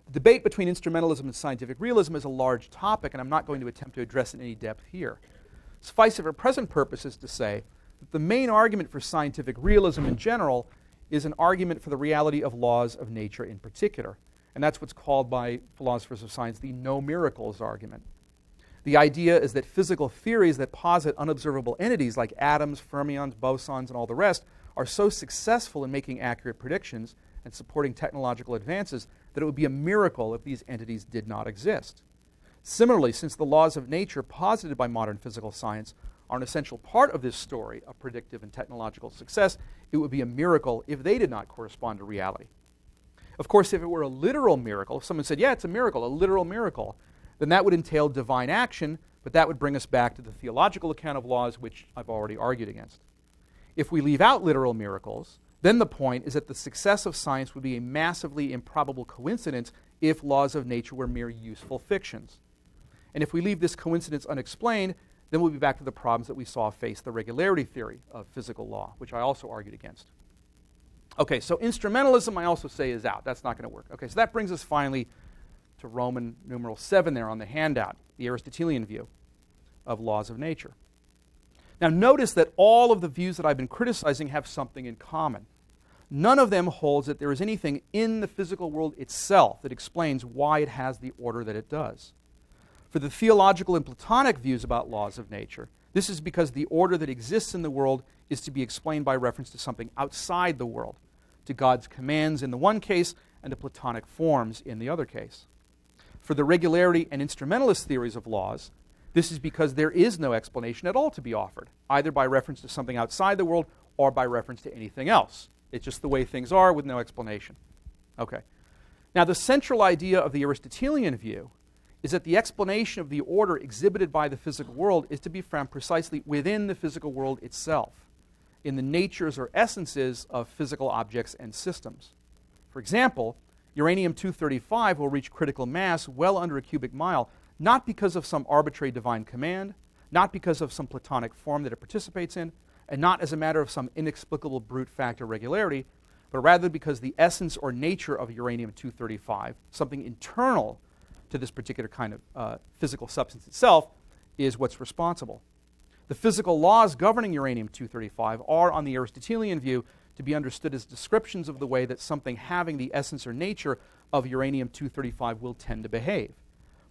The debate between instrumentalism and scientific realism is a large topic, and I'm not going to attempt to address it in any depth here. Suffice it for present purposes to say that the main argument for scientific realism in general is an argument for the reality of laws of nature in particular. And that's what's called by philosophers of science the no miracles argument. The idea is that physical theories that posit unobservable entities like atoms, fermions, bosons, and all the rest are so successful in making accurate predictions and supporting technological advances that it would be a miracle if these entities did not exist. Similarly, since the laws of nature posited by modern physical science are an essential part of this story of predictive and technological success, it would be a miracle if they did not correspond to reality. Of course, if it were a literal miracle, if someone said, yeah, it's a miracle, a literal miracle, then that would entail divine action, but that would bring us back to the theological account of laws, which I've already argued against. If we leave out literal miracles, then the point is that the success of science would be a massively improbable coincidence if laws of nature were mere useful fictions. And if we leave this coincidence unexplained, then we'll be back to the problems that we saw face the regularity theory of physical law, which I also argued against. Okay, so instrumentalism I also say is out. That's not going to work. Okay, so that brings us finally to Roman numeral 7 there on the handout, the Aristotelian view of laws of nature. Now notice that all of the views that I've been criticizing have something in common. None of them holds that there is anything in the physical world itself that explains why it has the order that it does. For the theological and Platonic views about laws of nature, this is because the order that exists in the world is to be explained by reference to something outside the world, to God's commands in the one case and to Platonic forms in the other case. For the regularity and instrumentalist theories of laws, this is because there is no explanation at all to be offered, either by reference to something outside the world or by reference to anything else. It's just the way things are with no explanation. Okay. Now, the central idea of the Aristotelian view is that the explanation of the order exhibited by the physical world is to be found precisely within the physical world itself, in the natures or essences of physical objects and systems. For example, uranium-235 will reach critical mass well under a cubic mile, not because of some arbitrary divine command, not because of some Platonic form that it participates in, and not as a matter of some inexplicable brute fact or regularity, but rather because the essence or nature of uranium-235, something internal to this particular kind of physical substance itself, is what's responsible. The physical laws governing uranium-235 are, on the Aristotelian view, to be understood as descriptions of the way that something having the essence or nature of uranium-235 will tend to behave.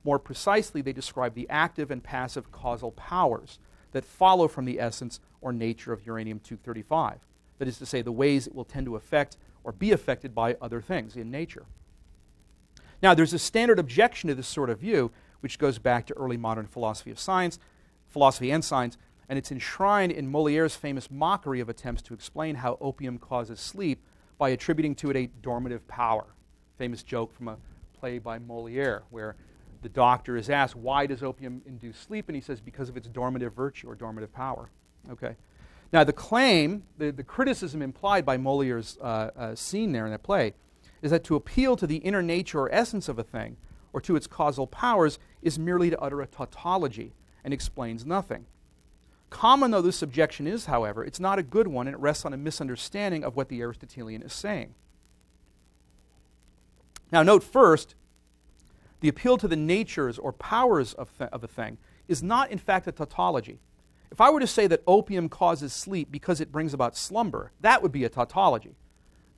More precisely, they describe the active and passive causal powers, that follow from the essence or nature of uranium-235. That is to say, the ways it will tend to affect or be affected by other things in nature. Now, there's a standard objection to this sort of view, which goes back to early modern philosophy and science, and it's enshrined in Moliere's famous mockery of attempts to explain how opium causes sleep by attributing to it a dormitive power. Famous joke from a play by Moliere, where the doctor is asked, why does opium induce sleep? And he says, because of its dormitive virtue or dormitive power. Okay. Now, the claim, the criticism implied by Moliere's scene there in that play, is that to appeal to the inner nature or essence of a thing, or to its causal powers, is merely to utter a tautology and explains nothing. Common though this objection is, however, it's not a good one, and it rests on a misunderstanding of what the Aristotelian is saying. Now, note first, the appeal to the natures or powers of a thing is not, in fact, a tautology. If I were to say that opium causes sleep because it brings about slumber, that would be a tautology,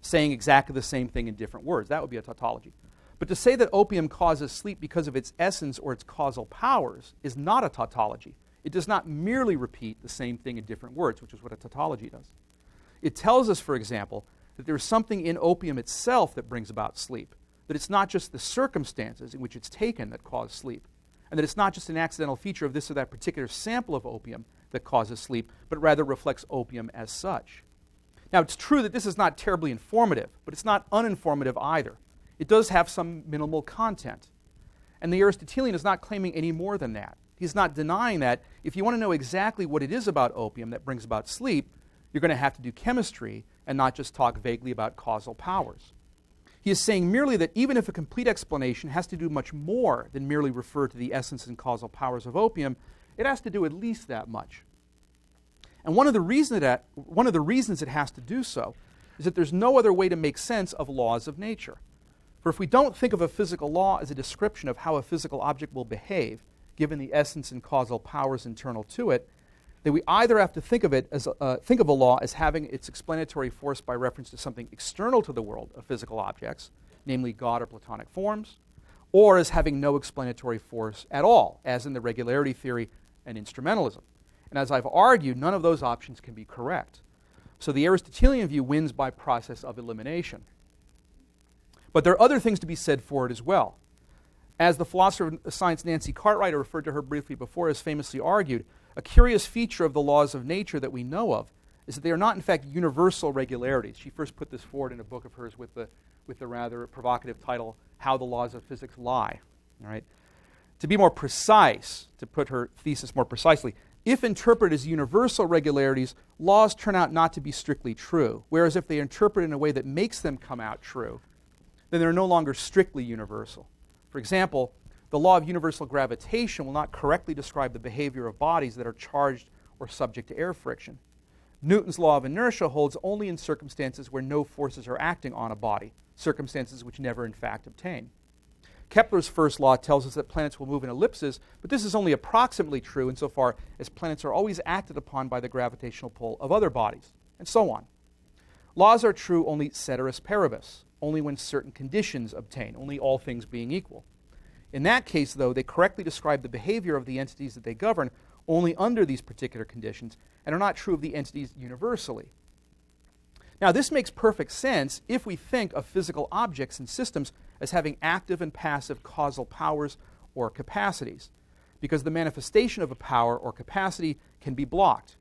saying exactly the same thing in different words. That would be a tautology. But to say that opium causes sleep because of its essence or its causal powers is not a tautology. It does not merely repeat the same thing in different words, which is what a tautology does. It tells us, for example, that there is something in opium itself that brings about sleep, that it's not just the circumstances in which it's taken that cause sleep, and that it's not just an accidental feature of this or that particular sample of opium that causes sleep, but rather reflects opium as such. Now, it's true that this is not terribly informative, but it's not uninformative either. It does have some minimal content. And the Aristotelian is not claiming any more than that. He's not denying that if you want to know exactly what it is about opium that brings about sleep, you're going to have to do chemistry and not just talk vaguely about causal powers. He is saying merely that even if a complete explanation has to do much more than merely refer to the essence and causal powers of opium, it has to do at least that much. And one of the reasons it has to do so is that there's no other way to make sense of laws of nature. For if we don't think of a physical law as a description of how a physical object will behave, given the essence and causal powers internal to it, then we either have to think of a law as having its explanatory force by reference to something external to the world of physical objects, namely God or Platonic forms, or as having no explanatory force at all, as in the regularity theory and instrumentalism. And as I've argued, none of those options can be correct. So the Aristotelian view wins by process of elimination. But there are other things to be said for it as well. As the philosopher of science Nancy Cartwright, I referred to her briefly before, has famously argued, a curious feature of the laws of nature that we know of is that they are not, in fact, universal regularities. She first put this forward in a book of hers with the rather provocative title, How the Laws of Physics Lie. All right? To be more precise, to put her thesis more precisely, if interpreted as universal regularities, laws turn out not to be strictly true, whereas if they are interpreted in a way that makes them come out true, then they're no longer strictly universal. For example, the law of universal gravitation will not correctly describe the behavior of bodies that are charged or subject to air friction. Newton's law of inertia holds only in circumstances where no forces are acting on a body, circumstances which never in fact obtain. Kepler's first law tells us that planets will move in ellipses, but this is only approximately true insofar as planets are always acted upon by the gravitational pull of other bodies, and so on. Laws are true only ceteris paribus, only when certain conditions obtain, only all things being equal. In that case, though, they correctly describe the behavior of the entities that they govern only under these particular conditions and are not true of the entities universally. Now, this makes perfect sense if we think of physical objects and systems as having active and passive causal powers or capacities, because the manifestation of a power or capacity can be blocked.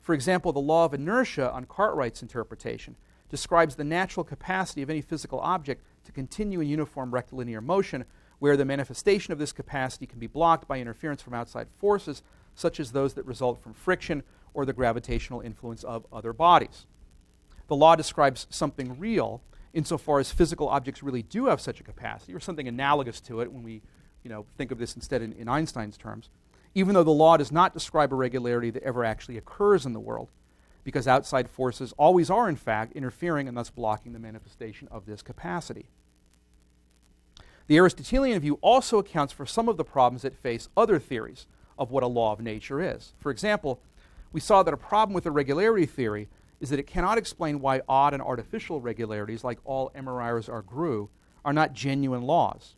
For example, the law of inertia on Cartwright's interpretation describes the natural capacity of any physical object to continue in uniform rectilinear motion, where the manifestation of this capacity can be blocked by interference from outside forces, such as those that result from friction or the gravitational influence of other bodies. The law describes something real insofar as physical objects really do have such a capacity, or something analogous to it when we think of this instead in Einstein's terms, even though the law does not describe a regularity that ever actually occurs in the world, because outside forces always are, in fact, interfering and thus blocking the manifestation of this capacity. The Aristotelian view also accounts for some of the problems that face other theories of what a law of nature is. For example, we saw that a problem with the regularity theory is that it cannot explain why odd and artificial regularities, like all Emerires are Grue, are not genuine laws.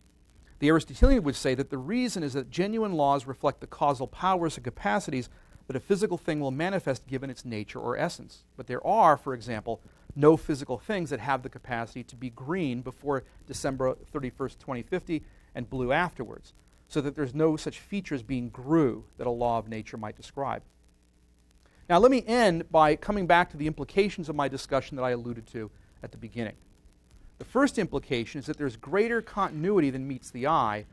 The Aristotelian would say that the reason is that genuine laws reflect the causal powers and capacities that a physical thing will manifest given its nature or essence. But there are, for example, no physical things that have the capacity to be green before December 31st, 2050, and blue afterwards, so that there's no such features being GRU that a law of nature might describe. Now, let me end by coming back to the implications of my discussion that I alluded to at the beginning. The first implication is that there's greater continuity than meets the eye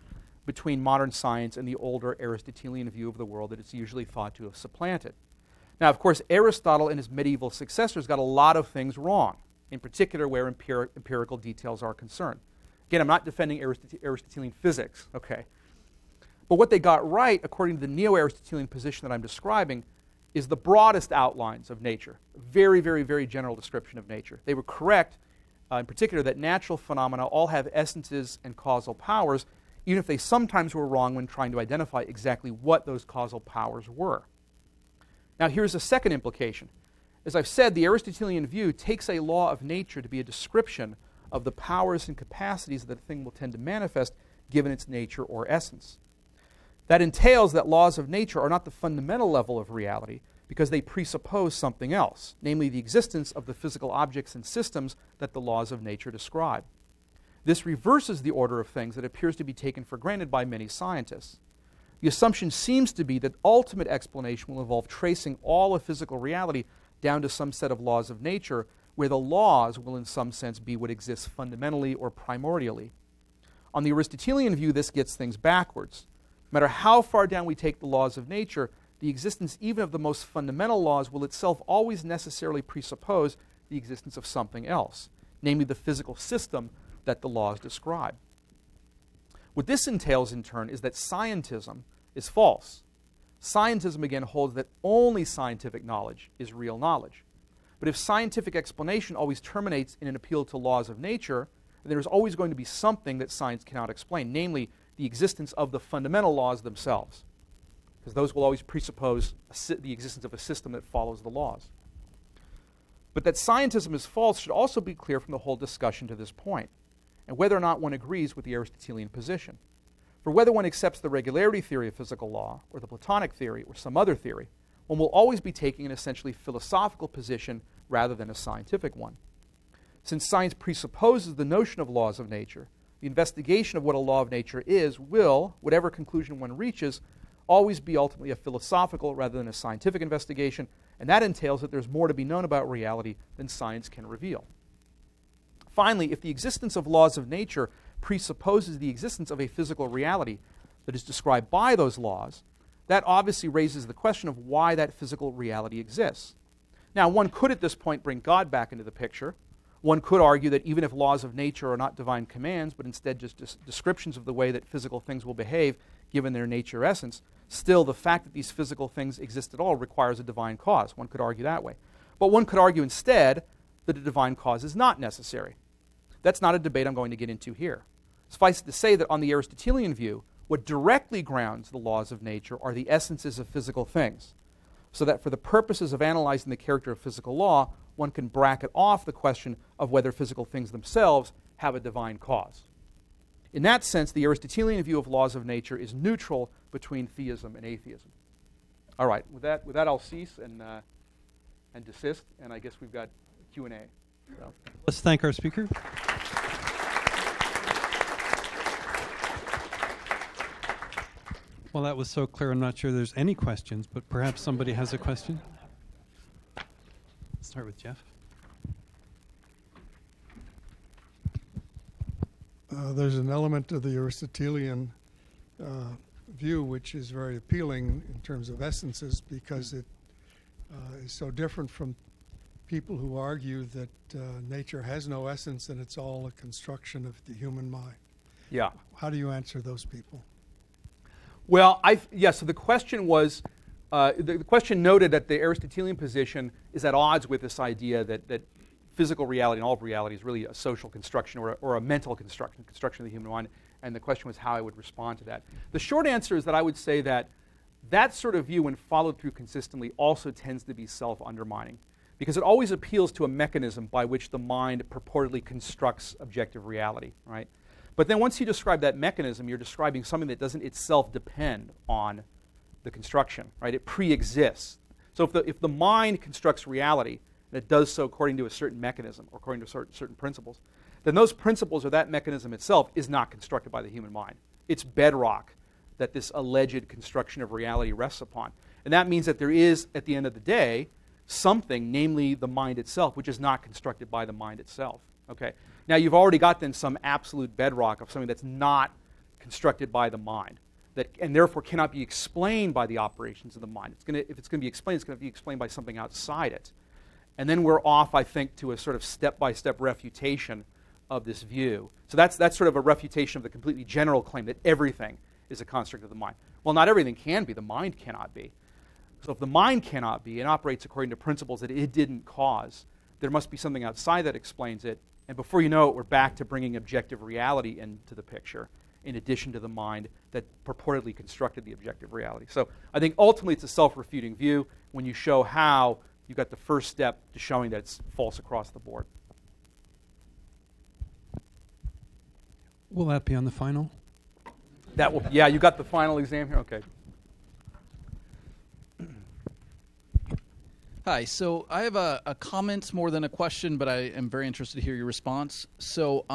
between modern science and the older Aristotelian view of the world that it's usually thought to have supplanted. Now, of course, Aristotle and his medieval successors got a lot of things wrong, in particular where empirical details are concerned. Again, I'm not defending Aristotelian physics, okay? But what they got right, according to the neo-Aristotelian position that I'm describing, is the broadest outlines of nature. A very, very, very general description of nature. They were correct, in particular, that natural phenomena all have essences and causal powers, even if they sometimes were wrong when trying to identify exactly what those causal powers were. Now, here's a second implication. As I've said, the Aristotelian view takes a law of nature to be a description of the powers and capacities that a thing will tend to manifest given its nature or essence. That entails that laws of nature are not the fundamental level of reality because they presuppose something else, namely the existence of the physical objects and systems that the laws of nature describe. This reverses the order of things that appears to be taken for granted by many scientists. The assumption seems to be that ultimate explanation will involve tracing all of physical reality down to some set of laws of nature, where the laws will in some sense be what exists fundamentally or primordially. On the Aristotelian view, this gets things backwards. No matter how far down we take the laws of nature, the existence even of the most fundamental laws will itself always necessarily presuppose the existence of something else, namely the physical system that the laws describe. What this entails, in turn, is that scientism is false. Scientism, again, holds that only scientific knowledge is real knowledge. But if scientific explanation always terminates in an appeal to laws of nature, then there's always going to be something that science cannot explain, namely the existence of the fundamental laws themselves, because those will always presuppose the existence of a system that follows the laws. But that scientism is false should also be clear from the whole discussion to this point, and whether or not one agrees with the Aristotelian position. For whether one accepts the regularity theory of physical law, or the Platonic theory, or some other theory, one will always be taking an essentially philosophical position rather than a scientific one. Since science presupposes the notion of laws of nature, the investigation of what a law of nature is will, whatever conclusion one reaches, always be ultimately a philosophical rather than a scientific investigation, and that entails that there's more to be known about reality than science can reveal. Finally, if the existence of laws of nature presupposes the existence of a physical reality that is described by those laws, that obviously raises the question of why that physical reality exists. Now, one could at this point bring God back into the picture. One could argue that even if laws of nature are not divine commands, but instead just descriptions of the way that physical things will behave given their nature or essence, still the fact that these physical things exist at all requires a divine cause. One could argue that way. But one could argue instead that a divine cause is not necessary. That's not a debate I'm going to get into here. Suffice it to say that on the Aristotelian view, what directly grounds the laws of nature are the essences of physical things, so that for the purposes of analyzing the character of physical law, one can bracket off the question of whether physical things themselves have a divine cause. In that sense, the Aristotelian view of laws of nature is neutral between theism and atheism. All right, with that I'll cease and desist, and I guess we've got Q&A. So. Let's thank our speaker. Well, that was so clear, I'm not sure there's any questions, but perhaps somebody has a question. Let's start with Jeff. There's an element of the Aristotelian view which is very appealing in terms of essences because it is so different from people who argue that nature has no essence and it's all a construction of the human mind. Yeah. How do you answer those people? Well, so the question was, the question noted that the Aristotelian position is at odds with this idea that physical reality and all of reality is really a social construction or a mental construction of the human mind, and the question was how I would respond to that. The short answer is that I would say that that sort of view, when followed through consistently, also tends to be self-undermining, because it always appeals to a mechanism by which the mind purportedly constructs objective reality, right? But then once you describe that mechanism, you're describing something that doesn't itself depend on the construction, right? It pre-exists. So if the mind constructs reality, and it does so according to a certain mechanism or according to certain principles, then those principles or that mechanism itself is not constructed by the human mind. It's bedrock that this alleged construction of reality rests upon. And that means that there is, at the end of the day, something, namely the mind itself, which is not constructed by the mind itself. Okay. Now you've already got then some absolute bedrock of something that's not constructed by the mind, that and therefore cannot be explained by the operations of the mind. If it's going to be explained, it's going to be explained by something outside it. And then we're off, I think, to a sort of step-by-step refutation of this view. So that's sort of a refutation of the completely general claim that everything is a construct of the mind. Well, not everything can be. The mind cannot be. So if the mind cannot be and operates according to principles that it didn't cause, there must be something outside that explains it. And before you know it, we're back to bringing objective reality into the picture, in addition to the mind that purportedly constructed the objective reality. So I think ultimately it's a self-refuting view when you show how you got the first step to showing that it's false across the board. Will that be on the final? Yeah, you got the final exam here? Okay. Hi, so I have a comment more than a question, but I am very interested to hear your response. So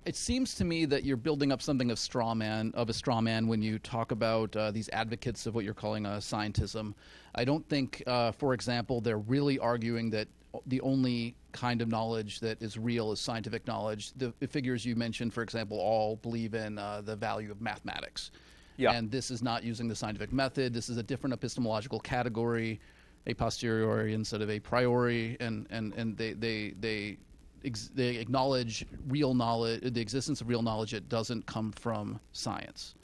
it seems to me that you're building up something of a straw man when you talk about these advocates of what you're calling scientism. I don't think, for example, they're really arguing that the only kind of knowledge that is real is scientific knowledge. The figures you mentioned, for example, all believe in the value of mathematics. Yeah. And this is not using the scientific method. This is a different epistemological category, a posteriori instead of a priori, and they acknowledge real knowledge, the existence of real knowledge that doesn't come from science.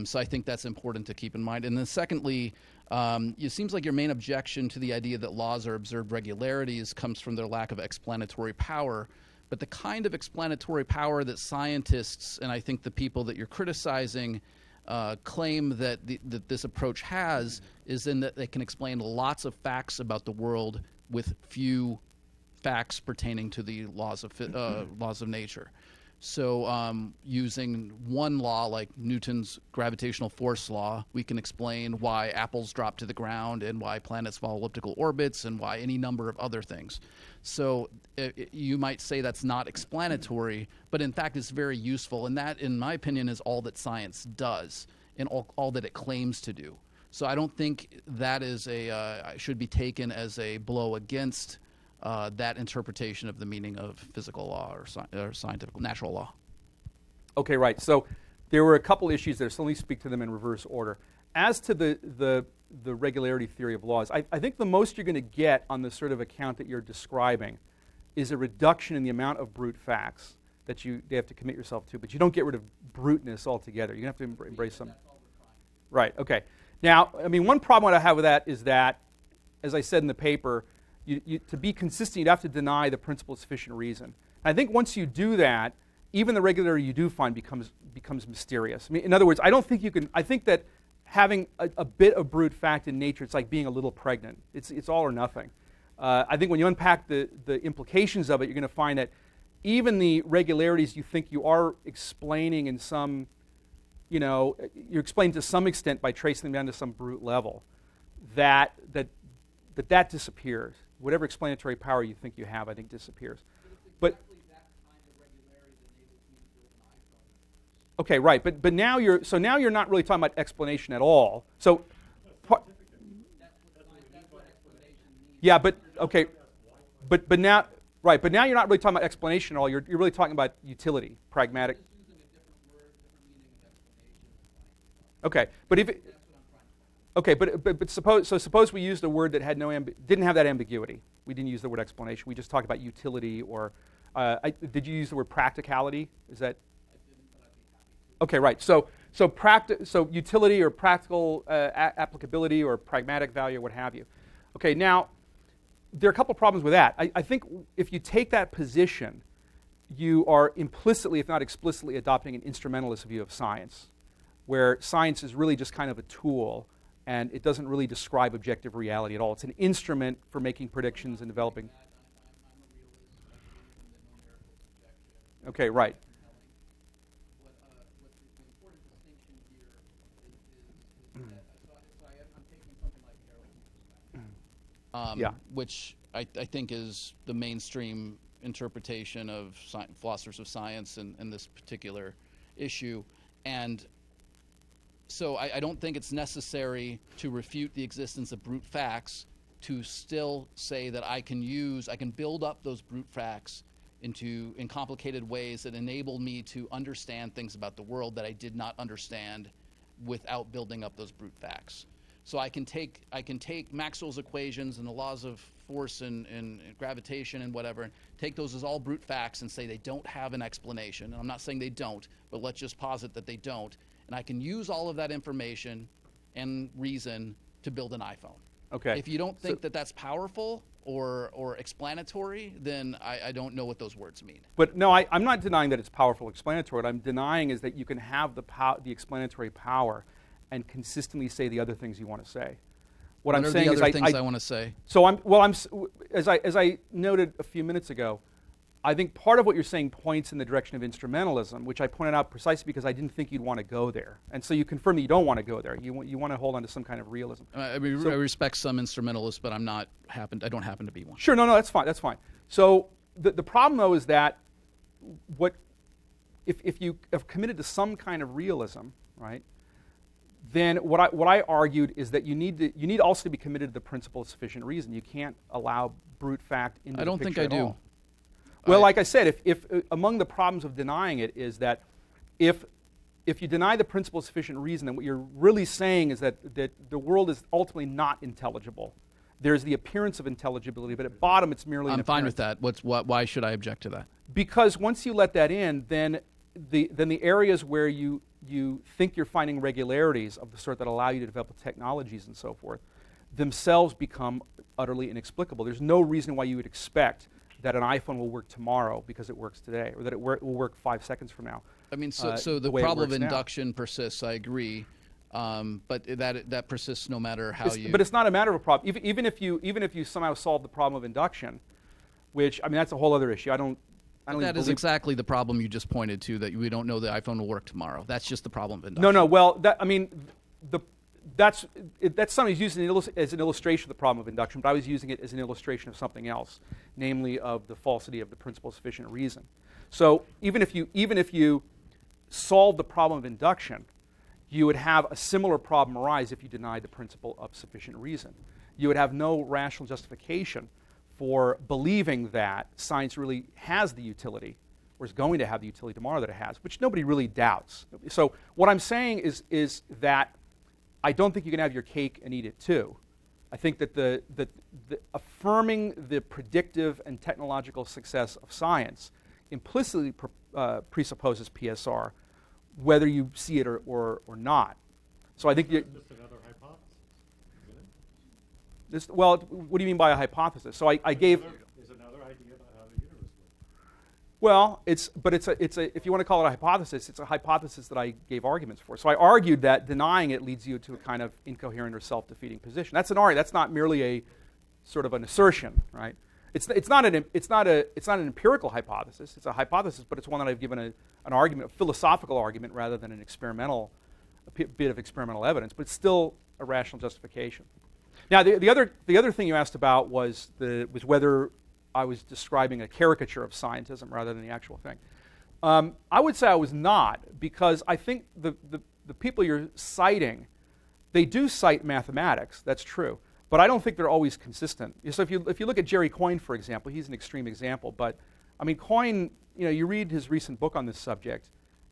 So I think that's important to keep in mind. And then secondly, it seems like your main objection to the idea that laws are observed regularities comes from their lack of explanatory power. But the kind of explanatory power that scientists, and I think the people that you're criticizing, claim that this approach has is in that they can explain lots of facts about the world with few facts pertaining to the laws of nature. So using one law like Newton's gravitational force law, we can explain why apples drop to the ground and why planets follow elliptical orbits and why any number of other things. So you might say that's not explanatory, but in fact it's very useful. And that, in my opinion, is all that science does and all that it claims to do. So I don't think that is should be taken as a blow against that interpretation of the meaning of physical law or scientific natural law. Okay, right. So there were a couple issues there, so let me speak to them in reverse order. As to the regularity theory of laws, I think the most you're going to get on the sort of account that you're describing is a reduction in the amount of brute facts that you have to commit yourself to, but you don't get rid of bruteness altogether. You have to embrace some. Right, okay. Now, I mean, one problem I have with that is that, as I said in the paper, to be consistent, you'd have to deny the principle of sufficient reason. And I think once you do that, even the regularity you do find becomes mysterious. I mean, in other words, I don't think you can. I think that having a bit of brute fact in nature, it's like being a little pregnant. It's all or nothing. I think when you unpack the implications of it, you're going to find that even the regularities you think you are explaining in some, you're explaining to some extent by tracing them down to some brute level, that disappears. Whatever explanatory power you think you have, I think disappears. But okay, right. But now you're not really talking about explanation at all. So yeah, but okay, but now right. But now you're not really talking about explanation at all. You're really talking about utility, pragmatic. Okay, but if it, okay, but suppose we used a word that had didn't have that ambiguity. We didn't use the word explanation. We just talked about utility, or did you use the word practicality? Is that? Okay, right. So utility or practical applicability or pragmatic value or what have you. Okay, now there are a couple problems with that. I think if you take that position, you are implicitly, if not explicitly, adopting an instrumentalist view of science, where science is really just kind of a tool, and it doesn't really describe objective reality at all. It's an instrument for making predictions and developing. Okay, right. which I think is the mainstream interpretation of philosophers of science in this particular issue. And so I don't think it's necessary to refute the existence of brute facts to still say that I can build up those brute facts in complicated ways that enable me to understand things about the world that I did not understand without building up those brute facts. So I can take Maxwell's equations and the laws of force and gravitation and whatever, and take those as all brute facts and say they don't have an explanation. And I'm not saying they don't, but let's just posit that they don't. And I can use all of that information and reason to build an iPhone. Okay. If you don't think that that's powerful or explanatory, then I don't know what those words mean. But no, I'm not denying that it's powerful explanatory. What I'm denying is that you can have the explanatory power and consistently say the other things you want to say. What I'm saying are is the other things I want to say? So as I noted a few minutes ago, I think part of what you're saying points in the direction of instrumentalism, which I pointed out precisely because I didn't think you'd want to go there. And so you confirm that you don't want to go there. You want to hold on to some kind of realism. I respect some instrumentalists, but I don't happen to be one. Sure, no, that's fine. That's fine. So the problem, though, is that if you have committed to some kind of realism, right? Then what I argued is that you need also to be committed to the principle of sufficient reason. You can't allow brute fact into the picture think I do. all. Well, like I said, if among the problems of denying it is that if you deny the principle of sufficient reason, then what you're really saying is that the world is ultimately not intelligible. There's the appearance of intelligibility, but at bottom it's merely an I'm fine with appearance. that. Why should I object to that? Because once you let that in, then the areas where you think you're finding regularities of the sort that allow you to develop technologies and so forth themselves become utterly inexplicable. There's no reason why you would expect that an iPhone will work tomorrow because it works today, or that it will work 5 seconds from now. I mean, so the problem of induction persists, I agree, but that persists no matter how you... But it's not a matter of a problem. Even if you somehow solve the problem of induction, which, I mean, that's a whole other issue. That is exactly the problem you just pointed to, that we don't know the iPhone will work tomorrow. That's just the problem of induction. No, well, that's something used as an illustration of the problem of induction, but I was using it as an illustration of something else, namely of the falsity of the principle of sufficient reason. So even if you solve the problem of induction, you would have a similar problem arise if you denied the principle of sufficient reason. You would have no rational justification for believing that science really has the utility, or is going to have the utility tomorrow that it has, which nobody really doubts. So what I'm saying is that I don't think you can have your cake and eat it too. I think that the affirming the predictive and technological success of science implicitly presupposes PSR, whether you see it or not. So I think just another hypothesis, isn't it? well, what do you mean by a hypothesis? So I gave. There's another idea about how the universe works. Well, it's a if you want to call it a hypothesis, it's a hypothesis that I gave arguments for. So I argued that denying it leads you to a kind of incoherent or self-defeating position. That's an argument. That's not merely a sort of an assertion, right? It's not an empirical hypothesis. It's a hypothesis, but it's one that I've given an argument, a philosophical argument, rather than an bit of experimental evidence. But it's still a rational justification. Now, the other thing you asked about was whether I was describing a caricature of scientism rather than the actual thing. I would say I was not, because I think the people you're citing, they do cite mathematics. That's true, but I don't think they're always consistent. So if you look at Jerry Coyne, for example, he's an extreme example. But I mean, Coyne, you read his recent book on this subject.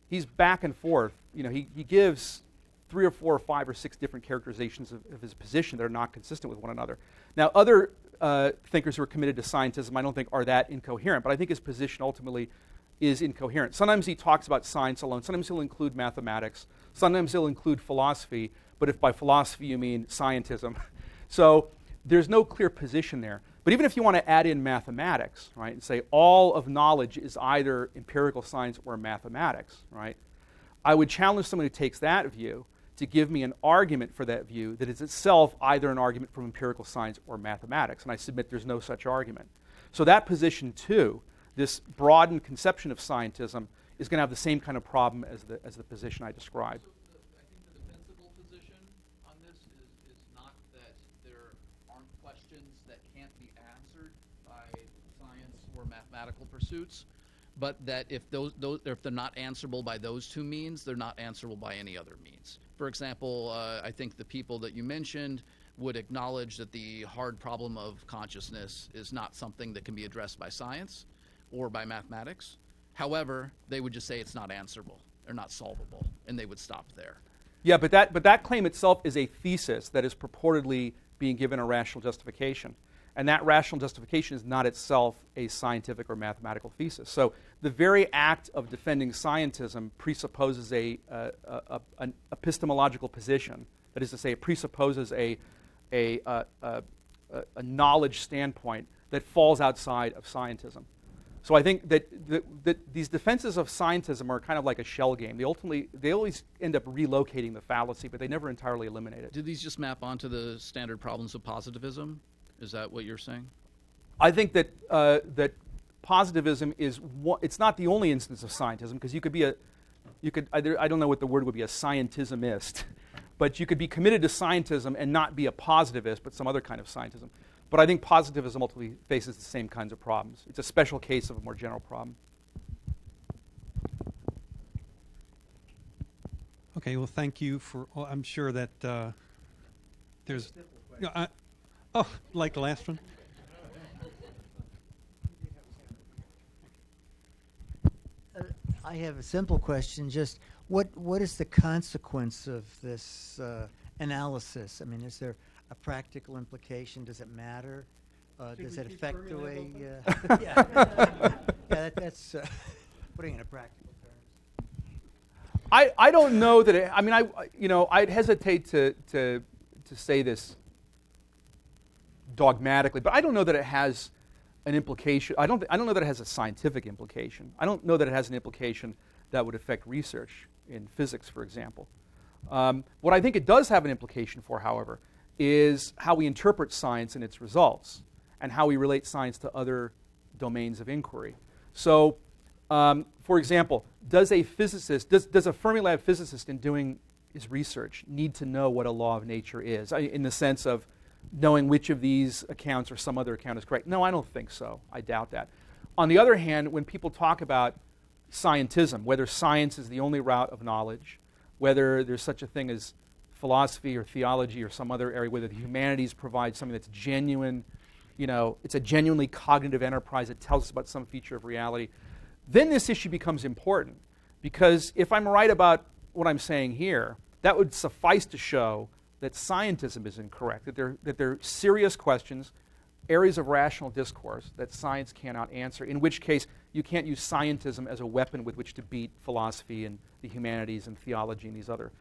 He's back and forth. He gives 3 or 4 or 5 or 6 different characterizations of his position that are not consistent with one another. Now, other thinkers who are committed to scientism, I don't think are that incoherent, but I think his position ultimately is incoherent. Sometimes he talks about science alone. Sometimes he'll include mathematics. Sometimes he'll include philosophy, but if by philosophy you mean scientism. So there's no clear position there. But even if you want to add in mathematics, right, and say all of knowledge is either empirical science or mathematics, right, I would challenge someone who takes that view to give me an argument for that view that is itself either an argument from empirical science or mathematics. And I submit there's no such argument. So that position, too, this broadened conception of scientism, is going to have the same kind of problem as the position I described. So I think the defensible position on this is not that there aren't questions questions that can't be answered by science or mathematical pursuits, but that if if they're not answerable by those two means, they're not answerable by any other means. For example, I think the people that you mentioned would acknowledge that the hard problem of consciousness is not something that can be addressed by science or by mathematics. However, they would just say it's not answerable or not solvable, and they would stop there. Yeah, but that claim itself is a thesis that is purportedly being given a rational justification. And that rational justification is not itself a scientific or mathematical thesis. So the very act of defending scientism presupposes an epistemological position. That is to say, it presupposes a knowledge standpoint that falls outside of scientism. So I think that these defenses of scientism are kind of like a shell game. They always end up relocating the fallacy, but they never entirely eliminate it. Do these just map onto the standard problems of positivism? Is that what you're saying? I think that that positivism it's not the only instance of scientism, because I don't know what the word would be, a scientismist, but you could be committed to scientism and not be a positivist, but some other kind of scientism. But I think positivism ultimately faces the same kinds of problems. It's a special case of a more general problem. Okay, well, thank you for. Well, I'm sure that there's. Like the last one. I have a simple question. Just what is the consequence of this analysis? I mean, is there a practical implication? Does it matter? Does it affect the way? That's putting it in practical terms. I don't know that. I'd hesitate to say this dogmatically, but I don't know that it has an implication. I don't know that it has a scientific implication. I don't know that it has an implication that would affect research in physics, for example. What I think it does have an implication for, however, is how we interpret science and its results, and how we relate science to other domains of inquiry. So, for example, does a Fermilab physicist in doing his research need to know what a law of nature is, in the sense of knowing which of these accounts or some other account is correct? No, I don't think so. I doubt that. On the other hand, when people talk about scientism, whether science is the only route of knowledge, whether there's such a thing as philosophy or theology or some other area, whether the humanities provide something that's genuine, it's a genuinely cognitive enterprise that tells us about some feature of reality, then this issue becomes important. Because if I'm right about what I'm saying here, that would suffice to show that scientism is incorrect, that they're serious questions, areas of rational discourse that science cannot answer, in which case you can't use scientism as a weapon with which to beat philosophy and the humanities and theology and these other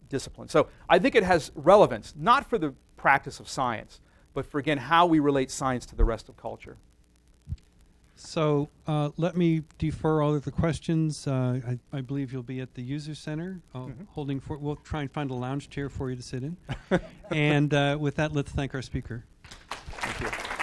disciplines. So I think it has relevance, not for the practice of science, but for, again, how we relate science to the rest of culture. So let me defer all of the questions. I believe you'll be at the user center holding for. We'll try and find a lounge chair for you to sit in. And with that, let's thank our speaker. Thank you.